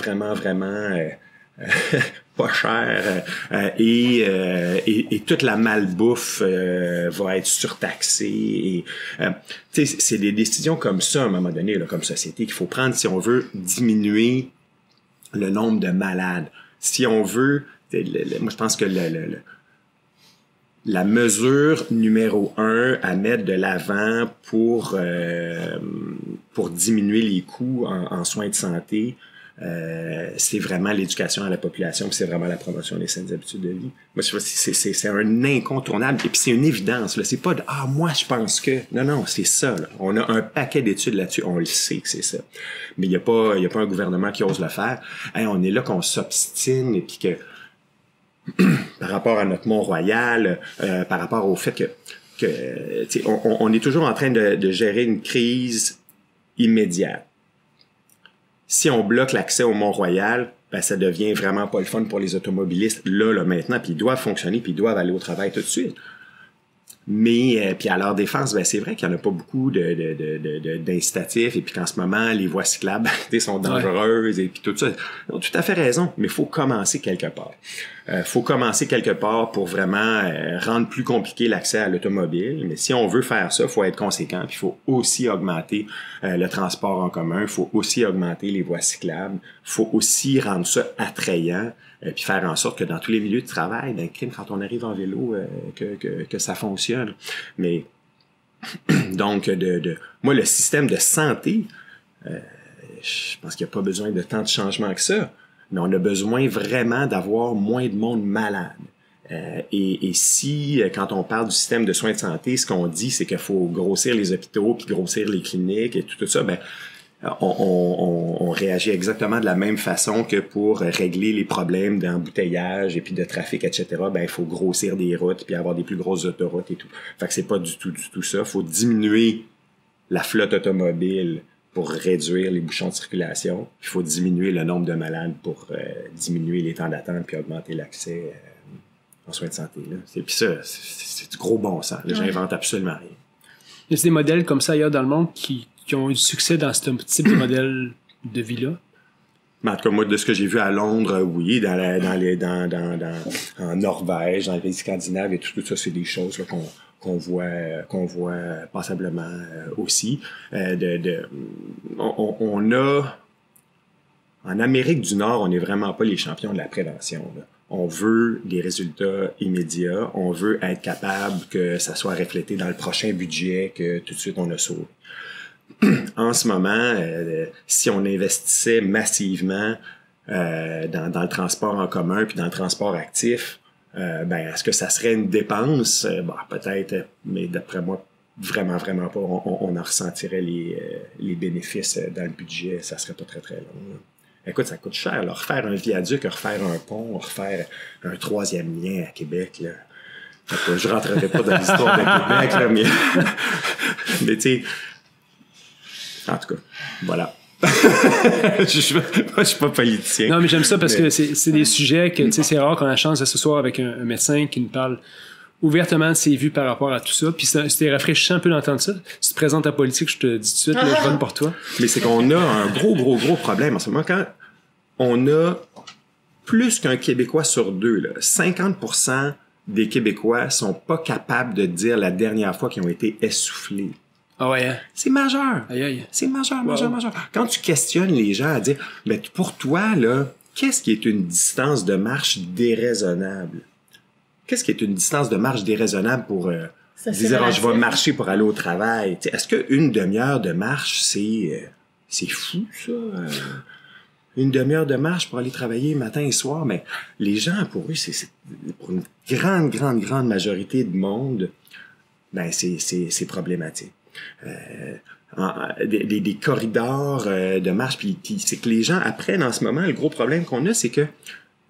pas cher et toute la malbouffe va être surtaxée. C'est des décisions comme ça à un moment donné là, comme société qu'il faut prendre si on veut diminuer le nombre de malades. Si on veut, moi je pense que la mesure numéro 1 à mettre de l'avant pour diminuer les coûts en soins de santé, c'est vraiment l'éducation à la population, puis c'est vraiment la promotion des saines habitudes de vie. Moi, je sais pas, c'est un incontournable, et puis c'est une évidence. Là, c'est pas de moi je pense que. Non, c'est ça. Là. On a un paquet d'études là-dessus, on le sait que c'est ça. Mais il y a pas un gouvernement qui ose le faire. Hey, on est là qu'on s'obstine et puis que par rapport à notre Mont-Royal, par rapport au fait que on est toujours en train de gérer une crise immédiate. Si on bloque l'accès au Mont-Royal, ben ça devient vraiment pas le fun pour les automobilistes là maintenant, puis ils doivent fonctionner, puis ils doivent aller au travail tout de suite. Mais puis à leur défense, ben c'est vrai qu'il y en a pas beaucoup d'incitatifs et puis qu'en ce moment les voies cyclables sont dangereuses et puis tout ça. Ils ont tout à fait raison, mais il faut commencer quelque part. Faut commencer quelque part pour vraiment rendre plus compliqué l'accès à l'automobile. Mais si on veut faire ça, il faut être conséquent. Puis il faut aussi augmenter le transport en commun. Il faut aussi augmenter les voies cyclables. Il faut aussi rendre ça attrayant. Puis faire en sorte que dans tous les milieux de travail, quand on arrive en vélo, que ça fonctionne. Mais donc, moi, le système de santé, je pense qu'il n'y a pas besoin de tant de changements que ça. Mais on a besoin vraiment d'avoir moins de monde malade. Et si, quand on parle du système de soins de santé, ce qu'on dit, c'est qu'il faut grossir les hôpitaux, puis grossir les cliniques et tout ça, ben on réagit exactement de la même façon que pour régler les problèmes d'embouteillage et puis de trafic, etc. Ben il faut grossir des routes puis avoir des plus grosses autoroutes et tout. Fait que c'est pas du tout ça. Il faut diminuer la flotte automobile pour réduire les bouchons de circulation. Il faut diminuer le nombre de malades pour diminuer les temps d'attente puis augmenter l'accès en soins de santé. Là. Puis ça, c'est du gros bon sens. Là, j'invente absolument rien. Y a des modèles comme ça ailleurs dans le monde qui ont eu du succès dans ce type de modèle de vie-là? Mais en tout cas, moi, de ce que j'ai vu à Londres, oui, en Norvège, dans les pays scandinaves et tout ça, c'est des choses là, qu'on voit passablement aussi. On a... En Amérique du Nord, on n'est vraiment pas les champions de la prévention. Là. On veut des résultats immédiats. On veut être capable que ça soit reflété dans le prochain budget que tout de suite on a sauvé. En ce moment, si on investissait massivement dans le transport en commun puis dans le transport actif, est-ce que ça serait une dépense? Peut-être, mais d'après moi, vraiment pas. On en ressentirait les bénéfices dans le budget. Ça serait pas très long. Là. Écoute, ça coûte cher. Là, refaire un viaduc, refaire un pont, refaire un troisième lien à Québec, là. Je rentrerai pas dans l'histoire de Québec, là, mais tu sais, en tout cas, voilà. Je suis pas politicien. Non, mais j'aime ça parce que c'est des sujets que, tu sais, c'est rare qu'on a la chance de s'asseoir avec un médecin qui nous parle ouvertement de ses vues par rapport à tout ça. Puis c'était rafraîchissant un peu d'entendre ça. Si tu te présentes ta politique, je te dis tout de suite, là, je vote pour toi. Mais c'est qu'on a un gros problème en ce moment. Quand on a plus qu'un Québécois sur deux, là, 50% des Québécois sont pas capables de dire la dernière fois qu'ils ont été essoufflés. Ah ouais, hein? C'est majeur. Aïe, aïe. C'est majeur. Quand tu questionnes les gens à dire, mais pour toi, là, qu'est-ce qui est une distance de marche déraisonnable? Qu'est-ce qui est une distance de marche déraisonnable pour dire, je vais marcher pour aller au travail? T'sais, est-ce qu'une demi-heure de marche, c'est fou, ça? Une demi-heure de marche pour aller travailler matin et soir? Mais les gens, pour eux, c'est pour une grande majorité de monde, ben c'est problématique. Des corridors de marche, puis c'est que les gens apprennent en ce moment, le gros problème qu'on a, c'est que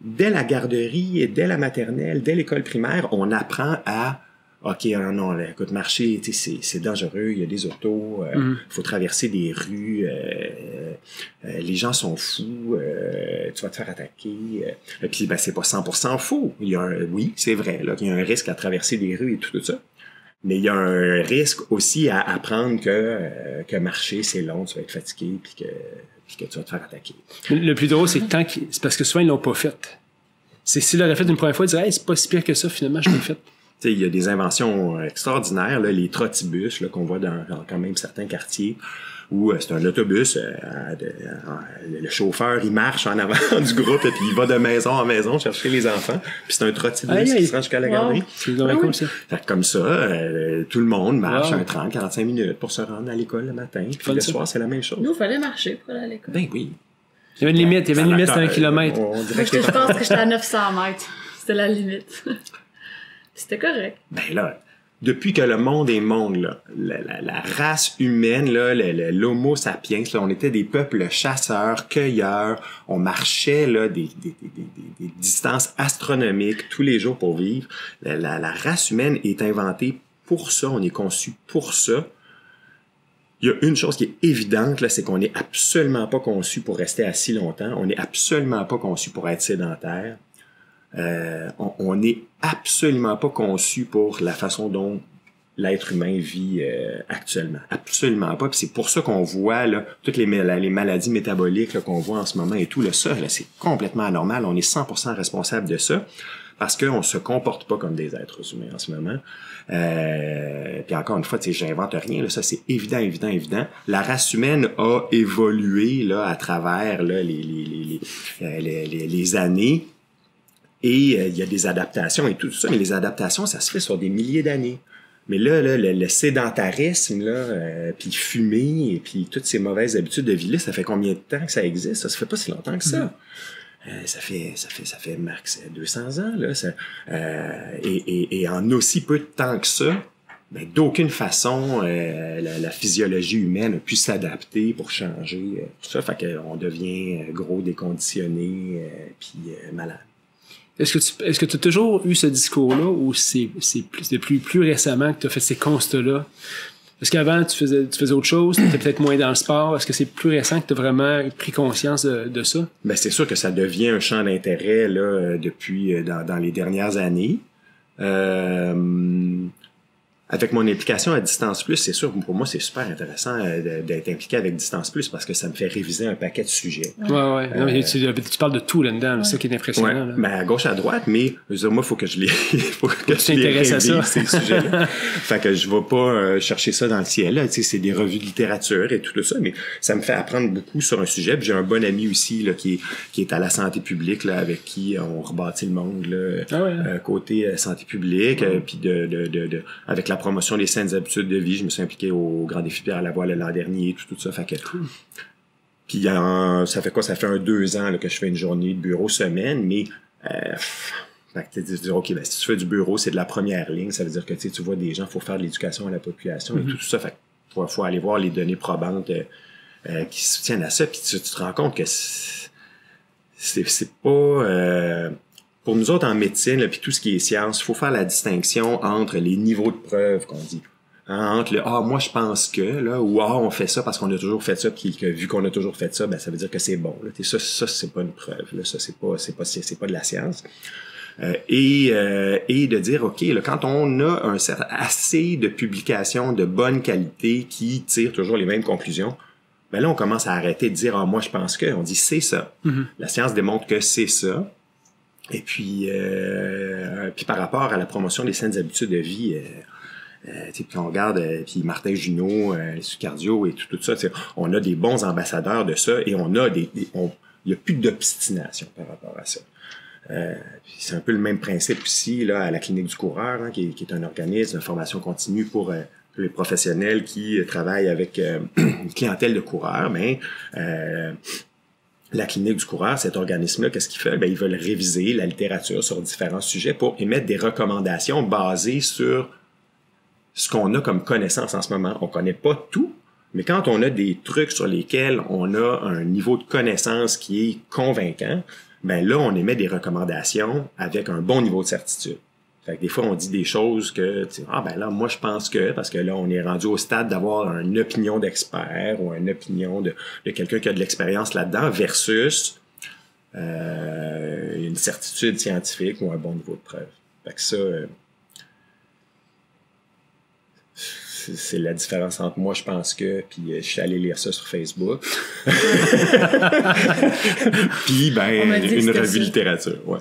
dès la garderie, dès la maternelle, dès l'école primaire, on apprend à OK, non, écoute, marcher, c'est dangereux, il y a des autos, faut traverser des rues, les gens sont fous, tu vas te faire attaquer. Et puis, ben, c'est pas 100% faux. Oui, c'est vrai, là, qu'il y a un risque à traverser des rues et tout ça. Mais il y a un risque aussi à apprendre que marcher, c'est long, tu vas être fatigué, puis que tu vas te faire attaquer. Le plus drôle, c'est que c'est parce que souvent, ils l'ont pas fait. S'ils l'auraient fait une première fois, ils diraient, hey, c'est pas si pire que ça, finalement, je l'ai fait. Tu sais, il y a des inventions extraordinaires, là, les trottibus, là, qu'on voit dans quand même certains quartiers, où c'est un autobus, le chauffeur, il marche en avant du groupe, et puis il va de maison en maison chercher les enfants, puis c'est un trottibus qui se rend jusqu'à la garderie. C'est vraiment cool, ça. Fait que comme ça, tout le monde marche 30-45 minutes pour se rendre à l'école le matin, puis le soir, c'est la même chose. Nous, il fallait marcher pour aller à l'école. Ben oui. Il y avait une limite, c'était 1 kilomètre. Moi, je pense que j'étais à 900 mètres. C'était la limite. C'était correct. Ben là, depuis que le monde est monde, là, la race humaine, là, l'homo sapiens, là, on était des peuples chasseurs, cueilleurs, on marchait là, des distances astronomiques tous les jours pour vivre. La race humaine est inventée pour ça, on est conçu pour ça. Il y a une chose qui est évidente, là, c'est qu'on n'est absolument pas conçu pour rester assis longtemps, on n'est absolument pas conçu pour être sédentaire. On n'est absolument pas conçu pour la façon dont l'être humain vit actuellement. Absolument pas. Puis c'est pour ça qu'on voit là, toutes les maladies métaboliques là, qu'on voit en ce moment et tout. Là, ça, là, c'est complètement anormal. On est 100% responsable de ça parce qu'on se comporte pas comme des êtres humains en ce moment. Puis encore une fois, tu sais, j'invente rien. Là, ça, c'est évident. La race humaine a évolué là à travers là, les années. Et il y a des adaptations et tout ça, mais les adaptations, ça se fait sur des milliers d'années. Mais là, le sédentarisme, là, puis fumer, et puis toutes ces mauvaises habitudes de vie là, ça fait combien de temps que ça existe? Ça se fait pas si longtemps que ça. Ça fait max 200 ans, là. Et en aussi peu de temps que ça, ben, d'aucune façon, la physiologie humaine a pu s'adapter pour changer tout ça. Fait qu'on devient gros, déconditionné, puis malade. Est-ce que tu as toujours eu ce discours-là ou c'est plus récemment que tu as fait ces constats-là? Parce qu'avant, tu faisais autre chose, tu étais peut-être moins dans le sport. Est-ce que c'est plus récent que tu as vraiment pris conscience de ça? Ben, c'est sûr que ça devient un champ d'intérêt là, depuis dans les dernières années. Avec mon implication à Distance Plus, c'est sûr, pour moi, c'est super intéressant d'être impliqué avec Distance Plus parce que ça me fait réviser un paquet de sujets. Ouais. Non, tu parles de tout là-dedans, c'est ça qui est impressionnant. Ouais, ben à gauche, à droite, mais je veux dire, moi, il faut que je les révise, ces sujets-là. Fait que je vais pas chercher ça dans le ciel. Là. Tu sais, c'est des revues de littérature et tout ça, mais ça me fait apprendre beaucoup sur un sujet. Puis j'ai un bon ami aussi là, qui est à la santé publique, là, avec qui on rebâtit le monde là, côté santé publique, puis avec la promotion des saines habitudes de vie. Je me suis impliqué au Grand Défi Pierre Lavoie l'an dernier, tout ça. Fait que, puis ça fait quoi? Ça fait 2 ans là, que je fais une journée de bureau semaine, mais fait que tu dis, OK, ben, si tu fais du bureau, c'est de la première ligne. Ça veut dire que tu vois des gens, il faut faire de l'éducation à la population et tout ça. Fait que faut aller voir les données probantes qui soutiennent à ça. Puis tu te rends compte que c'est pas pour nous autres en médecine, là, puis tout ce qui est science, il faut faire la distinction entre les niveaux de preuve qu'on dit. Hein, entre le « Ah, moi, je pense que », là, ou « Ah, on fait ça parce qu'on a toujours fait ça, puis que vu qu'on a toujours fait ça, ben ça veut dire que c'est bon. » Là. Ça, c'est pas une preuve. Là. Ça, c'est pas de la science. Et de dire, OK, là, quand on a assez de publications de bonne qualité qui tirent toujours les mêmes conclusions, ben là, on commence à arrêter de dire « Ah, moi, je pense que ». On dit « C'est ça. La science démontre que c'est ça. » Et puis par rapport à la promotion des saines habitudes de vie, puis on regarde, puis Martin Junot, sur cardio et tout ça, on a des bons ambassadeurs de ça et il y a plus d'obstination par rapport à ça. C'est un peu le même principe aussi là à la clinique du coureur, hein, qui est un organisme de formation continue pour les professionnels qui travaillent avec une clientèle de coureurs. Mais la clinique du coureur, cet organisme-là, qu'est-ce qu'il fait? Ben, ils veulent réviser la littérature sur différents sujets pour émettre des recommandations basées sur ce qu'on a comme connaissance en ce moment. On connaît pas tout, mais quand on a des trucs sur lesquels on a un niveau de connaissance qui est convaincant, ben là, on émet des recommandations avec un bon niveau de certitude. Fait que des fois, on dit des choses que, ben là, moi, je pense que, parce que là, on est rendu au stade d'avoir une opinion d'expert ou une opinion de quelqu'un qui a de l'expérience là-dedans versus une certitude scientifique ou un bon niveau de preuve. Fait que ça, c'est la différence entre moi, je pense que, puis je suis allé lire ça sur Facebook. Puis, ben, une revue de littérature, ouais.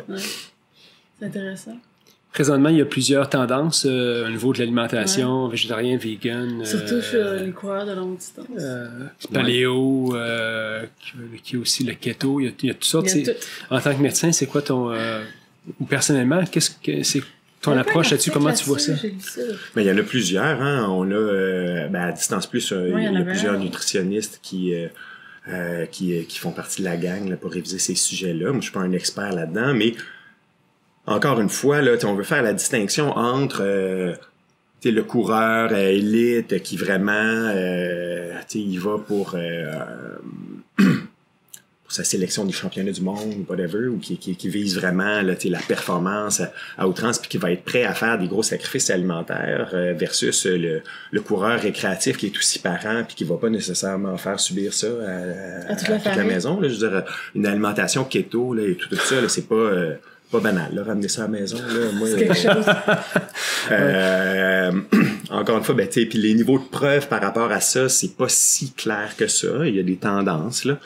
C'est intéressant. Présentement, il y a plusieurs tendances au niveau de l'alimentation, végétarien, vegan. Surtout sur les coureurs de longue distance. Paléo, qui est aussi le keto. Il y a toutes sortes. En tant que médecin, c'est quoi ton... ou personnellement, qu'est-ce que c'est ton approche là-dessus? Comment tu vois ça? Ben, il y en a plusieurs. Hein. On a, à Distance Plus, il y a plusieurs nutritionnistes qui font partie de la gang là, pour réviser ces sujets-là. Moi, je suis pas un expert là-dedans, mais encore une fois, là, on veut faire la distinction entre le coureur élite qui vraiment il va pour sa sélection des championnats du monde, whatever, ou qui vise vraiment là, la performance à outrance, puis qui va être prêt à faire des gros sacrifices alimentaires versus le coureur récréatif qui est aussi parent puis qui va pas nécessairement faire subir ça à toute la maison. Là, je veux dire, une alimentation keto là, et tout ça, là, c'est pas banal, là, ramener ça à la maison. Là, moi, c'est quelque chose. Encore une fois, ben, puis les niveaux de preuve par rapport à ça, c'est pas si clair que ça. Il y a des tendances, là.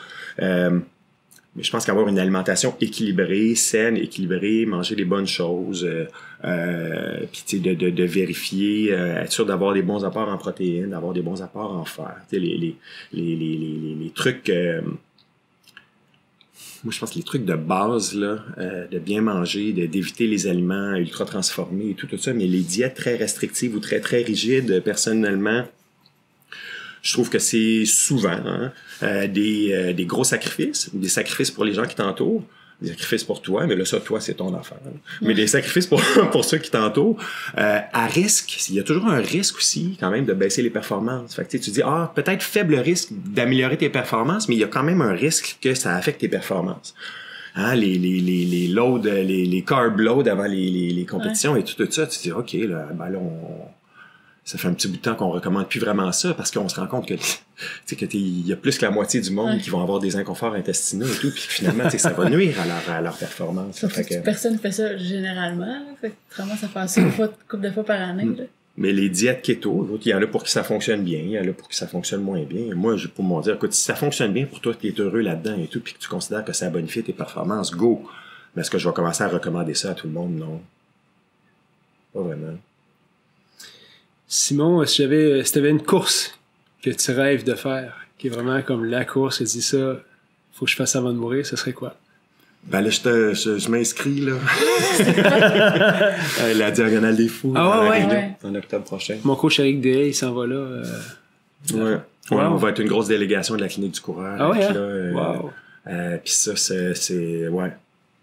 Mais je pense qu'avoir une alimentation équilibrée, saine, équilibrée, manger les bonnes choses, puis de vérifier, être sûr d'avoir des bons apports en protéines, d'avoir des bons apports en fer. Les trucs... moi, je pense que les trucs de base, là, de bien manger, d'éviter les aliments ultra transformés et tout ça, mais les diètes très restrictives ou très, très rigides, personnellement, je trouve que c'est souvent des gros sacrifices, des sacrifices pour les gens qui t'entourent, des sacrifices pour toi, mais là, ça, toi, c'est ton affaire. Mais des sacrifices pour ceux qui t'entourent, à risque, il y a toujours un risque aussi, quand même, de baisser les performances. Fait que tu dis, peut-être faible risque d'améliorer tes performances, mais il y a quand même un risque que ça affecte tes performances. Hein, les loads, les carb loads avant les compétitions et tout ça, tu dis, OK, là, ça fait un petit bout de temps qu'on recommande plus vraiment ça parce qu'on se rend compte que il y a plus que la moitié du monde qui vont avoir des inconforts intestinaux et tout, puis finalement ça va nuire à leur performance. Personne ne fait ça généralement, là, fait que vraiment ça fait ça une couple de fois par année. Là. Mais les diètes keto, il y en a pour qui ça fonctionne bien, il y en a pour qui ça fonctionne moins bien. Moi, pour m'en dire, écoute, si ça fonctionne bien pour toi, tu es heureux là-dedans et tout, puis que tu considères que ça bonifie tes performances, go! Mais est-ce que je vais commencer à recommander ça à tout le monde? Non. Pas vraiment. Simon, si tu avais une course que tu rêves de faire, qui est vraiment comme la course, tu dis ça, faut que je fasse avant de mourir, ce serait quoi? Ben là, je m'inscris, là. La Diagonale des Fous. En octobre prochain. Mon coach Eric Dehaye, il s'en va là. On va être une grosse délégation de la clinique du coureur. Puis ça, ouais,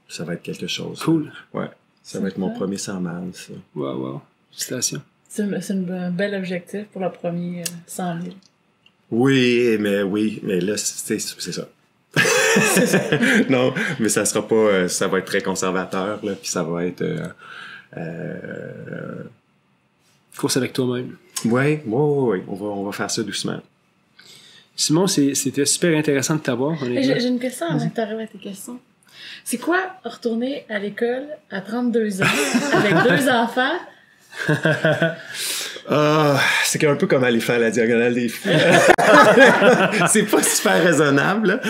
ça va être quelque chose. Cool. Ouais, ça va être mon premier 100 miles, ça. Wow. Félicitations. C'est un bel objectif pour le premier 100 000. Oui, mais là, c'est ça. Non, mais ça sera pas, ça va être très conservateur, là, puis ça va être... Course avec toi-même. Ouais, on va faire ça doucement. Simon, c'était super intéressant de t'avoir. J'ai une question avant que tu arrives à tes questions. C'est quoi retourner à l'école à 32 ans avec 2 enfants? C'est un peu comme aller faire la diagonale des fous. C'est pas super raisonnable.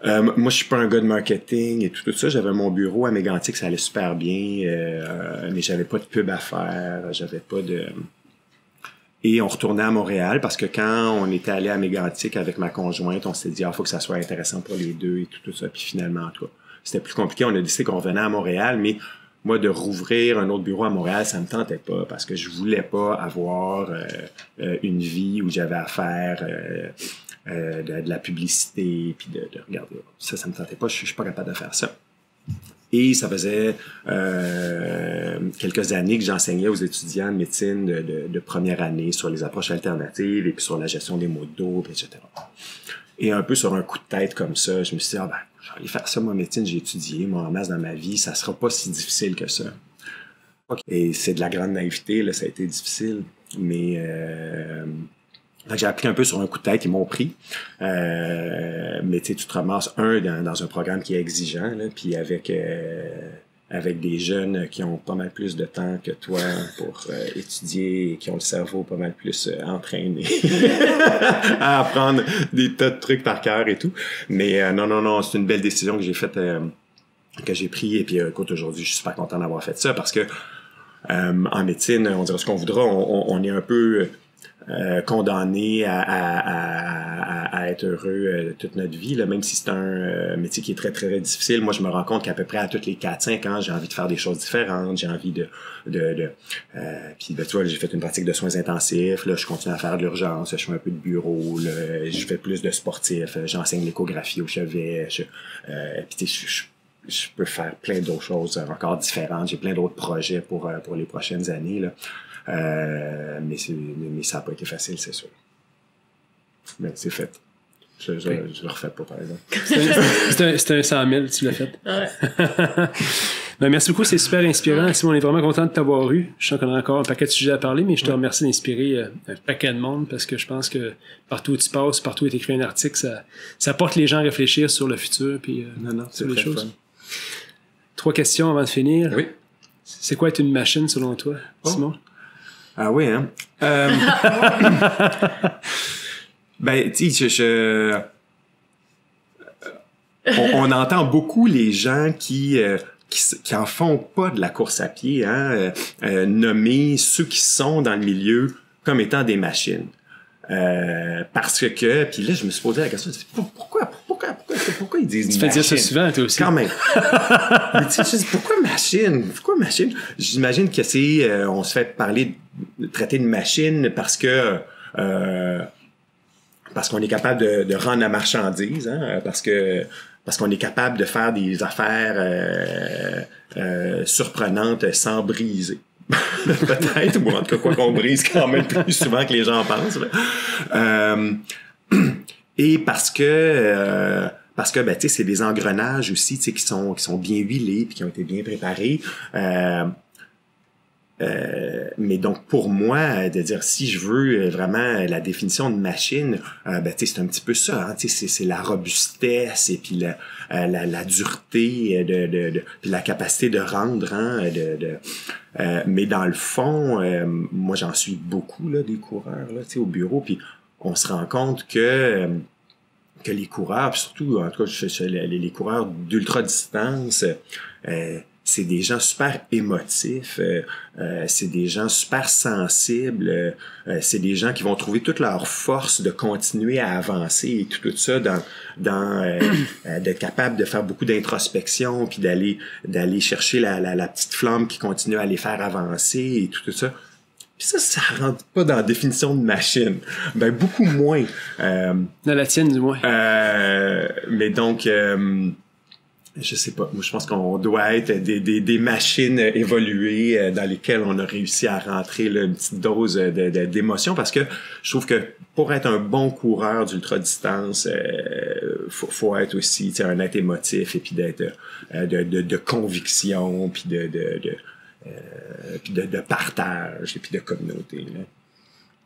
Moi, je suis pas un gars de marketing et tout ça. J'avais mon bureau à Mégantic, ça allait super bien, mais j'avais pas de pub à faire, j'avais pas de... Et on retournait à Montréal parce que quand on était allé à Mégantic avec ma conjointe, on s'est dit, faut que ça soit intéressant pour les deux et tout ça. Puis finalement, en tout cas, c'était plus compliqué. On a décidé qu'on revenait à Montréal, mais moi, de rouvrir un autre bureau à Montréal, ça me tentait pas parce que je voulais pas avoir une vie où j'avais à faire de la publicité puis de regarder. Ça me tentait pas. Je suis pas capable de faire ça. Et ça faisait quelques années que j'enseignais aux étudiants de médecine de première année sur les approches alternatives et puis sur la gestion des maux de dos, etc. Et un peu sur un coup de tête comme ça, je me suis dit, je vais aller faire ça, moi, médecine, j'ai étudié, moi, en masse dans ma vie, ça sera pas si difficile que ça. Et c'est de la grande naïveté, là, ça a été difficile, mais... j'ai appris un peu sur un coup de tête, ils m'ont pris. Mais tu te ramasses dans un programme qui est exigeant, là, puis avec des jeunes qui ont pas mal plus de temps que toi pour étudier et qui ont le cerveau pas mal plus entraîné à apprendre des tas de trucs par cœur et tout. Mais non, c'est une belle décision que j'ai faite, que j'ai pris. Et puis écoute, aujourd'hui, je suis super content d'avoir fait ça parce que en médecine, on dira ce qu'on voudra, on est un peu... condamné à être heureux toute notre vie, là, même si c'est un métier qui est très, très, très difficile. Moi, je me rends compte qu'à peu près à toutes les 4-5 ans, j'ai envie de faire des choses différentes, j'ai envie puis, tu vois, j'ai fait une pratique de soins intensifs, là, je continue à faire de l'urgence, je fais un peu de bureau, là, je fais plus de sportif, j'enseigne l'échographie au chevet, puis je peux faire plein d'autres choses encore différentes, j'ai plein d'autres projets pour les prochaines années, là. Mais ça n'a pas été facile, c'est sûr. Mais c'est fait. Je le refais pas, par exemple. C'était un 100 000, tu l'as fait. Ouais. Ben, merci beaucoup, c'est super inspirant. Simon, on est vraiment content de t'avoir eu. Je sens qu'on a encore un paquet de sujets à parler, mais je te remercie d'inspirer un paquet de monde parce que je pense que partout où tu passes, partout où tu écris un article, ça porte les gens à réfléchir sur le futur puis sur les choses. Fun. 3 questions avant de finir. Oui. C'est quoi être une machine selon toi, Simon? Ah oui, hein? Ben, tu sais, on entend beaucoup les gens qui en font pas de la course à pied, hein, nommer ceux qui sont dans le milieu comme étant des machines. Parce que, puis là, je me suis posé la question, pourquoi ils disent machine? Tu fais dire ça souvent, toi aussi. Quand même. Mais tu sais, je dis, pourquoi machine? J'imagine que c'est, on se fait traiter de machine parce qu'on est capable de rendre la marchandise, hein, parce qu'on est capable de faire des affaires surprenantes sans briser. Peut-être, ou en tout cas, quoi qu'on brise quand même plus souvent que les gens pensent. Et parce que ben, tu sais, c'est des engrenages aussi, tu sais, qui sont bien huilés puis qui ont été bien préparés. Mais donc pour moi, de dire si je veux vraiment la définition de machine, ben tu sais c'est un petit peu ça, hein, tu sais c'est la robustesse et puis la dureté puis la capacité de rendre, hein, mais dans le fond, moi j'en suis beaucoup là des coureurs là, tu sais au bureau, puis on se rend compte que les coureurs, puis surtout en tout cas les coureurs d'ultra distance, c'est des gens super émotifs, c'est des gens super sensibles, c'est des gens qui vont trouver toute leur force de continuer à avancer et tout ça d'être capable de faire beaucoup d'introspection puis d'aller chercher la petite flamme qui continue à les faire avancer et tout ça. Puis ça rentre pas dans la définition de machine. Ben, beaucoup moins. Dans la tienne, du moins. Mais donc... je sais pas. Moi, je pense qu'on doit être des machines évoluées dans lesquelles on a réussi à rentrer là, une petite dose d'émotion parce que je trouve que pour être un bon coureur d'ultra-distance, faut être aussi un être émotif et puis d'être de conviction puis de partage et puis de communauté. Là.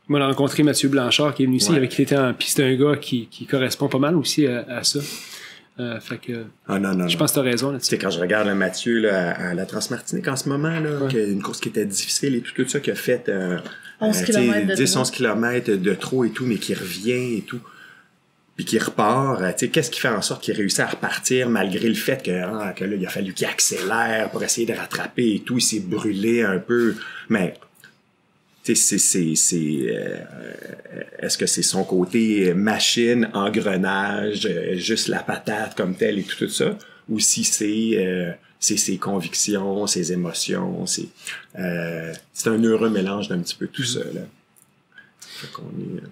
Moi, on a rencontré Mathieu Blanchard qui est venu ici, avec qui était puis c'est un gars qui correspond pas mal aussi à ça. Fait que je pense que tu as raison là-dessus. Quand je regarde là, Mathieu là, à la Transmartinique en ce moment, là, une course qui était difficile et tout ça, qui a fait 10-11 km de trop et tout, mais qui revient et tout, puis qui repart, qu'est-ce qui fait en sorte qu'il réussit à repartir malgré le fait que là, il a fallu qu'il accélère pour essayer de rattraper et tout, il s'est brûlé un peu, mais est-ce que c'est son côté machine, engrenage, juste la patate comme telle et tout ça, ou si c'est ses convictions, ses émotions, c'est un heureux mélange d'un petit peu tout ça là. Fait qu'on est,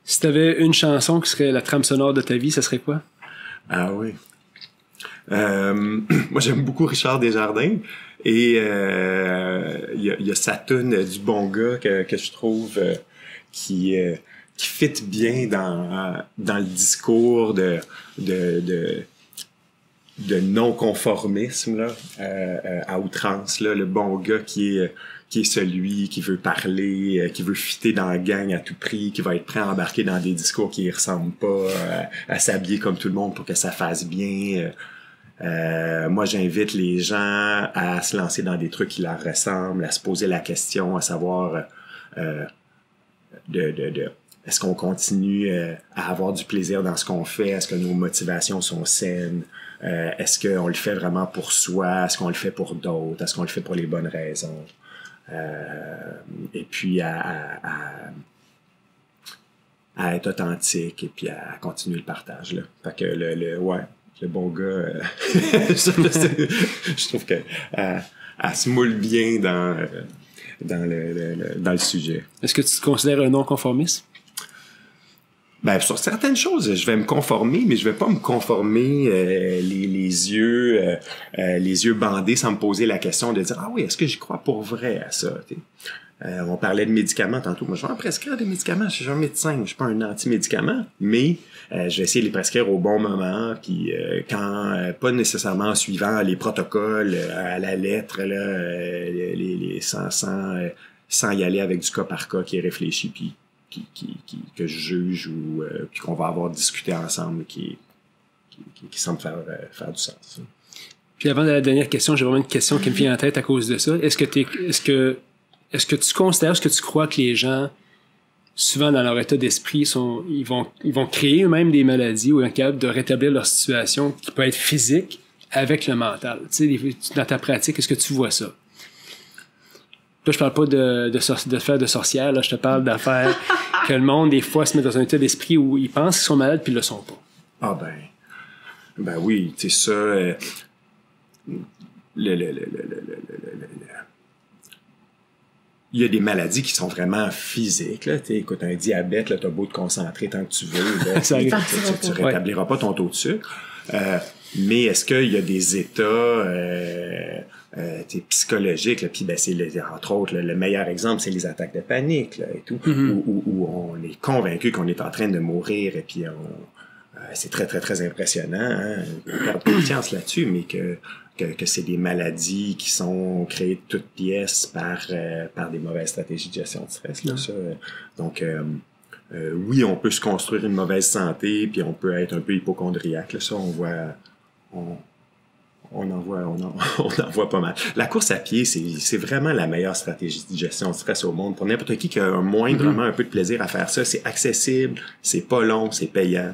Si t'avais une chanson qui serait la trame sonore de ta vie, ça serait quoi? Ah oui. Moi j'aime beaucoup Richard Desjardins. Et il y a sa tune du bon gars que je trouve qui fit bien dans le discours de non-conformisme là, à outrance là, le bon gars qui est celui qui veut parler, qui veut fitter dans la gang à tout prix, qui va être prêt à embarquer dans des discours qui ne ressemblent pas, à s'habiller comme tout le monde pour que ça fasse bien. Moi, j'invite les gens à se lancer dans des trucs qui leur ressemblent, à se poser la question, à savoir est-ce qu'on continue à avoir du plaisir dans ce qu'on fait? Est-ce que nos motivations sont saines? Est-ce qu'on le fait vraiment pour soi? Est-ce qu'on le fait pour d'autres? Est-ce qu'on le fait pour les bonnes raisons? Et puis à être authentique et puis à continuer le partage là. Fait que le bon gars, je trouve que elle se moule bien dans le sujet. Est-ce que tu te considères un non-conformiste? Ben, sur certaines choses, je vais me conformer, mais je vais pas me conformer les yeux bandés sans me poser la question de dire « Ah oui, est-ce que j'y crois pour vrai à ça? » On parlait de médicaments tantôt. Moi, je vais en prescrire des médicaments. Je suis un médecin, je suis pas un anti-médicament, mais je vais essayer de les prescrire au bon moment, puis quand pas nécessairement en suivant les protocoles à la lettre, là, sans y aller avec du cas par cas qui est réfléchi, puis que je juge ou puis qu'on va avoir discuté ensemble, qui semble faire du sens. Puis avant de la dernière question, j'ai vraiment une question qui me vient en tête à cause de ça. Est-ce que tu considères, est-ce que tu crois que les gens, souvent dans leur état d'esprit, ils vont créer eux-mêmes des maladies ou incapables de rétablir leur situation qui peut être physique avec le mental? Tu sais, dans ta pratique, est-ce que tu vois ça? Là, je parle pas de faire de sorcière, là, je te parle d'affaires que le monde, des fois, se met dans un état d'esprit où ils pensent qu'ils sont malades puis ils le sont pas. Ah ben oui, tu sais ça, il y a des maladies qui sont vraiment physiques. Là. Écoute, un diabète, t'as beau te concentrer tant que tu veux, là, tu rétabliras pas ton taux de sucre. Mais est-ce qu'il y a des états psychologiques, puis c'est entre autres le meilleur exemple, c'est les attaques de panique là, et tout, où on est convaincu qu'on est en train de mourir et puis c'est très très très impressionnant. Hein? On perd confiance là-dessus, mais que c'est des maladies qui sont créées de toutes pièces par des mauvaises stratégies de gestion de stress. Là, ça. Donc, oui, on peut se construire une mauvaise santé, puis on peut être un peu hypocondriaque. Là, ça, on en voit pas mal. La course à pied, c'est vraiment la meilleure stratégie de gestion de stress au monde. Pour n'importe qui a moindrement un peu de plaisir à faire ça, c'est accessible, c'est pas long, c'est payant.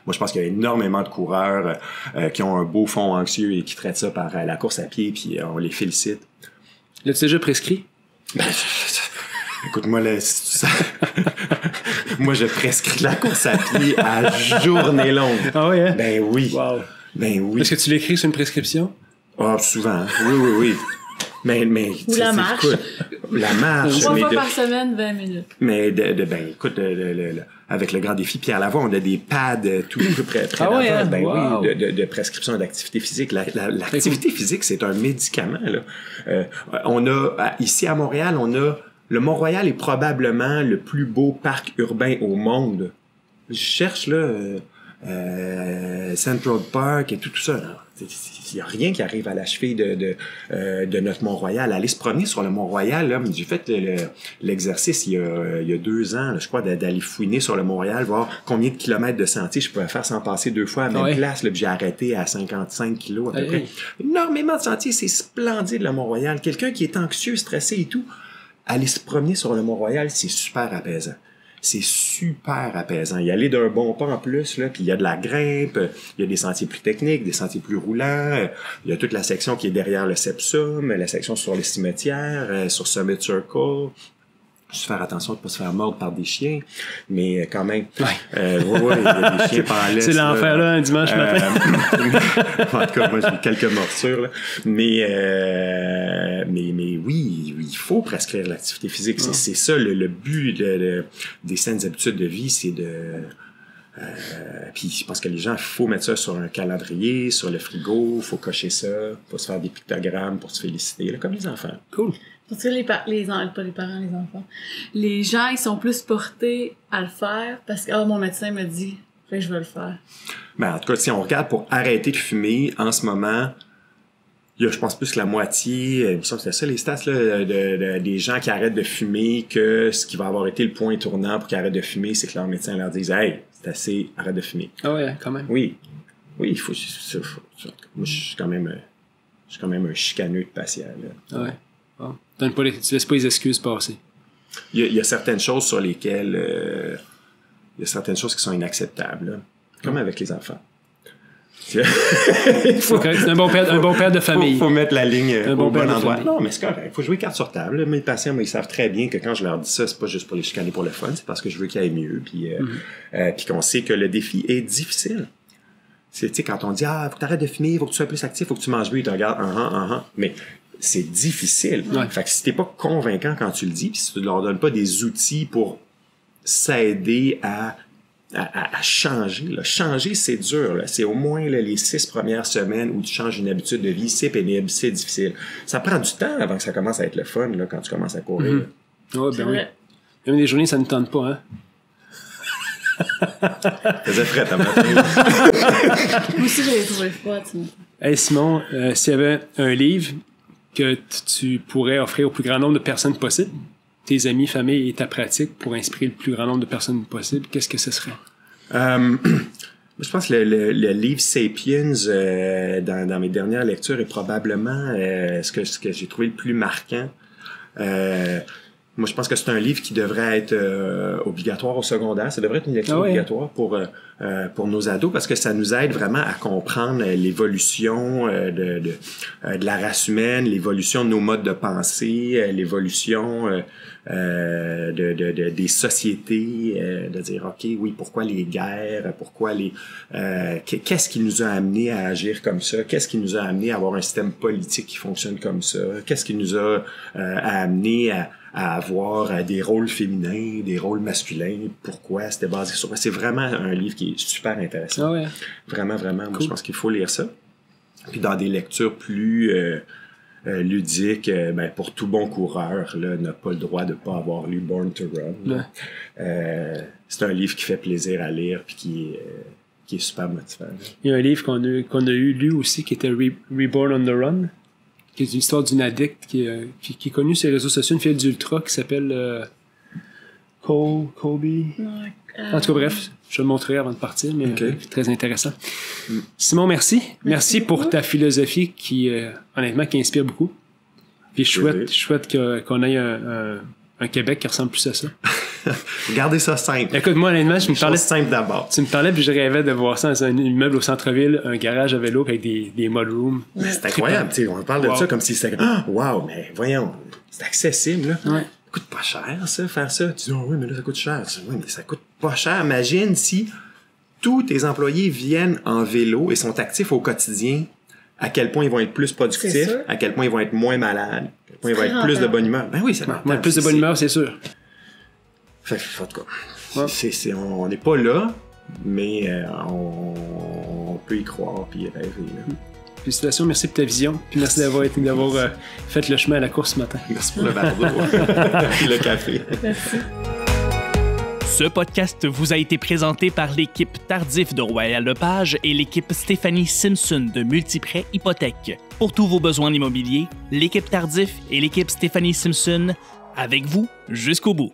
Moi, je pense qu'il y a énormément de coureurs qui ont un beau fond anxieux et qui traitent ça par la course à pied, puis on les félicite. L'as-tu déjà prescrit? Écoute, moi, là, moi, je prescris la course à pied à journée longue. Ah oui, hein? Ben oui. Wow. Ben oui. Est-ce que tu l'écris sur une prescription? Ah, souvent. Oui. Mais ou la marche. Écoute, la marche. 3 fois par semaine, 20 minutes. Mais écoute, avec le grand défi Pierre Lavoie, on a des pads tout près ouais, hein? ben Wow. oui, de prescription d'activité physique. L'activité physique, c'est un médicament, là. On a, ici à Montréal, le Mont-Royal est probablement le plus beau parc urbain au monde. Je cherche, là, Central Park et tout ça. Il n'y a rien qui arrive à la cheville de notre Mont-Royal. Aller se promener sur le Mont-Royal, là, j'ai fait l'exercice il y a 2 ans, là, je crois, d'aller fouiner sur le Mont-Royal, voir combien de kilomètres de sentiers je pouvais faire sans passer 2 fois à la même place. Là, puis j'ai arrêté à 55 kilos à peu près. Énormément de sentiers, c'est splendide le Mont-Royal. Quelqu'un qui est anxieux, stressé et tout, aller se promener sur le Mont-Royal, c'est super apaisant. C'est super apaisant. Y aller d'un bon pas en plus, là, puis il y a de la grimpe, il y a des sentiers plus techniques, des sentiers plus roulants, il y a toute la section qui est derrière le Sepsum, la section sur les cimetières, sur Summit Circle. Juste faire attention de ne pas se faire mordre par des chiens, mais quand même. Ouais, il y a des chiens par l'est. C'est l'enfer, là, un dimanche matin. En tout cas, moi, j'ai quelques morsures, là. Mais oui, il faut prescrire l'activité physique. C'est ça, le but des saines habitudes de vie, c'est de... puis je pense que les gens, il faut mettre ça sur un calendrier, sur le frigo, il faut cocher ça, il faut se faire des pictogrammes pour se féliciter, là, comme les enfants. Cool. Parce que pas les parents, les enfants. Les gens, ils sont plus portés à le faire parce que mon médecin me dit que je veux le faire. Ben, en tout cas, si on regarde pour arrêter de fumer, en ce moment, il y a, je pense, plus que la moitié, il me semble que c'est ça les stats, là, des gens qui arrêtent de fumer, que ce qui va avoir été le point tournant pour qu'ils arrêtent de fumer, c'est que leur médecin leur dise « Hey, c'est assez, arrête de fumer. » Ah ouais, quand même. Oui, il faut... Moi, je suis quand même un chicaneux de patient, là. Ah ouais. Oh. Tu laisses pas les excuses passer. Il y a certaines choses sur lesquelles... il y a certaines choses qui sont inacceptables, là. Comme avec les enfants. C'est un bon père de famille. Faut mettre la ligne au bon endroit. Famille. Non, mais c'est correct. Faut jouer carte sur table. Là. Mes patients, ils savent très bien que quand je leur dis ça, c'est pas juste pour les chicaner pour le fun, c'est parce que je veux qu'ils aillent mieux. Puis qu'on sait que le défi est difficile. Tu sais, quand on dit faut que t'arrêtes de fumer, faut que tu sois plus actif, faut que tu manges mieux, ils te regardent, mais c'est difficile. Ouais. Fait que si t'es pas convaincant quand tu le dis, puis si tu leur donnes pas des outils pour s'aider à changer. Là. Changer, c'est dur. Là. C'est au moins là, les 6 premières semaines où tu changes une habitude de vie. C'est pénible, c'est difficile. Ça prend du temps avant que ça commence à être le fun là, quand tu commences à courir. Ouais, ben oui. Même des journées, ça ne tente pas, hein? Faisais frais, ta matin. Moi aussi, j'avais trouvé froid, tu sais. Hey Simon, s'il y avait un livre que tu pourrais offrir au plus grand nombre de personnes possible, tes amis, famille et ta pratique pour inspirer le plus grand nombre de personnes possible, qu'est-ce que ce serait? Je pense que le livre Sapiens, dans mes dernières lectures, est probablement ce que j'ai trouvé le plus marquant. Moi, je pense que c'est un livre qui devrait être obligatoire au secondaire. Ça devrait être une lecture obligatoire pour nos ados parce que ça nous aide vraiment à comprendre l'évolution de la race humaine, l'évolution de nos modes de pensée, l'évolution des sociétés, de dire OK, oui, pourquoi les guerres, pourquoi qu'est-ce qui nous a amené à agir comme ça, qu'est-ce qui nous a amené à avoir un système politique qui fonctionne comme ça, qu'est-ce qui nous a amené à avoir des rôles féminins, des rôles masculins, pourquoi c'était basé sur quoi. C'est vraiment un livre qui est super intéressant. Ah ouais. Vraiment, vraiment. Cool. Moi, je pense qu'il faut lire ça. Puis dans des lectures plus ludiques, pour tout bon coureur, là, n'a pas le droit de pas avoir lu Born to Run. Ouais. C'est un livre qui fait plaisir à lire puis qui est super motivant. Là. Il y a un livre qu'on a lu aussi qui était Reborn on the Run, qui est une histoire d'une addict qui est connue sur les réseaux sociaux, une fille d'ultra qui s'appelle Colby. En tout cas, bref, je vais le montrer avant de partir, mais c'est très intéressant. Simon, merci. Merci pour ta philosophie qui, honnêtement, qui inspire beaucoup. Puis je souhaite qu'on ait un Québec qui ressemble plus à ça. Regardez ça simple. Écoute, moi, honnêtement, simple d'abord. Tu me parlais, puis je rêvais de voir ça dans un immeuble au centre-ville, un garage à vélo avec des mudrooms. C'est incroyable. On parle de ça comme si c'était... wow, mais voyons, c'est accessible. Là. Ouais. Ça coûte pas cher, ça, faire ça. Tu dis, oui, mais là, ça coûte cher. Oui, mais ça coûte pas cher. Imagine si tous tes employés viennent en vélo et sont actifs au quotidien, à quel point ils vont être plus productifs, à quel point ils vont être moins malades, à quel point ils vont être plus de bonne humeur. Ben oui, ça plus de bonne humeur, c'est sûr. Fait, en tout cas, On n'est pas là, mais on peut y croire puis y rêver. Là. Félicitations, merci pour ta vision. Puis merci d'avoir fait le chemin à la course ce matin. Merci pour le bardeau et le café. Merci. Ce podcast vous a été présenté par l'équipe Tardif de Royal Lepage et l'équipe Stéphanie Simpson de Multiprêt Hypothèque. Pour tous vos besoins en immobilier, l'équipe Tardif et l'équipe Stéphanie Simpson, avec vous jusqu'au bout.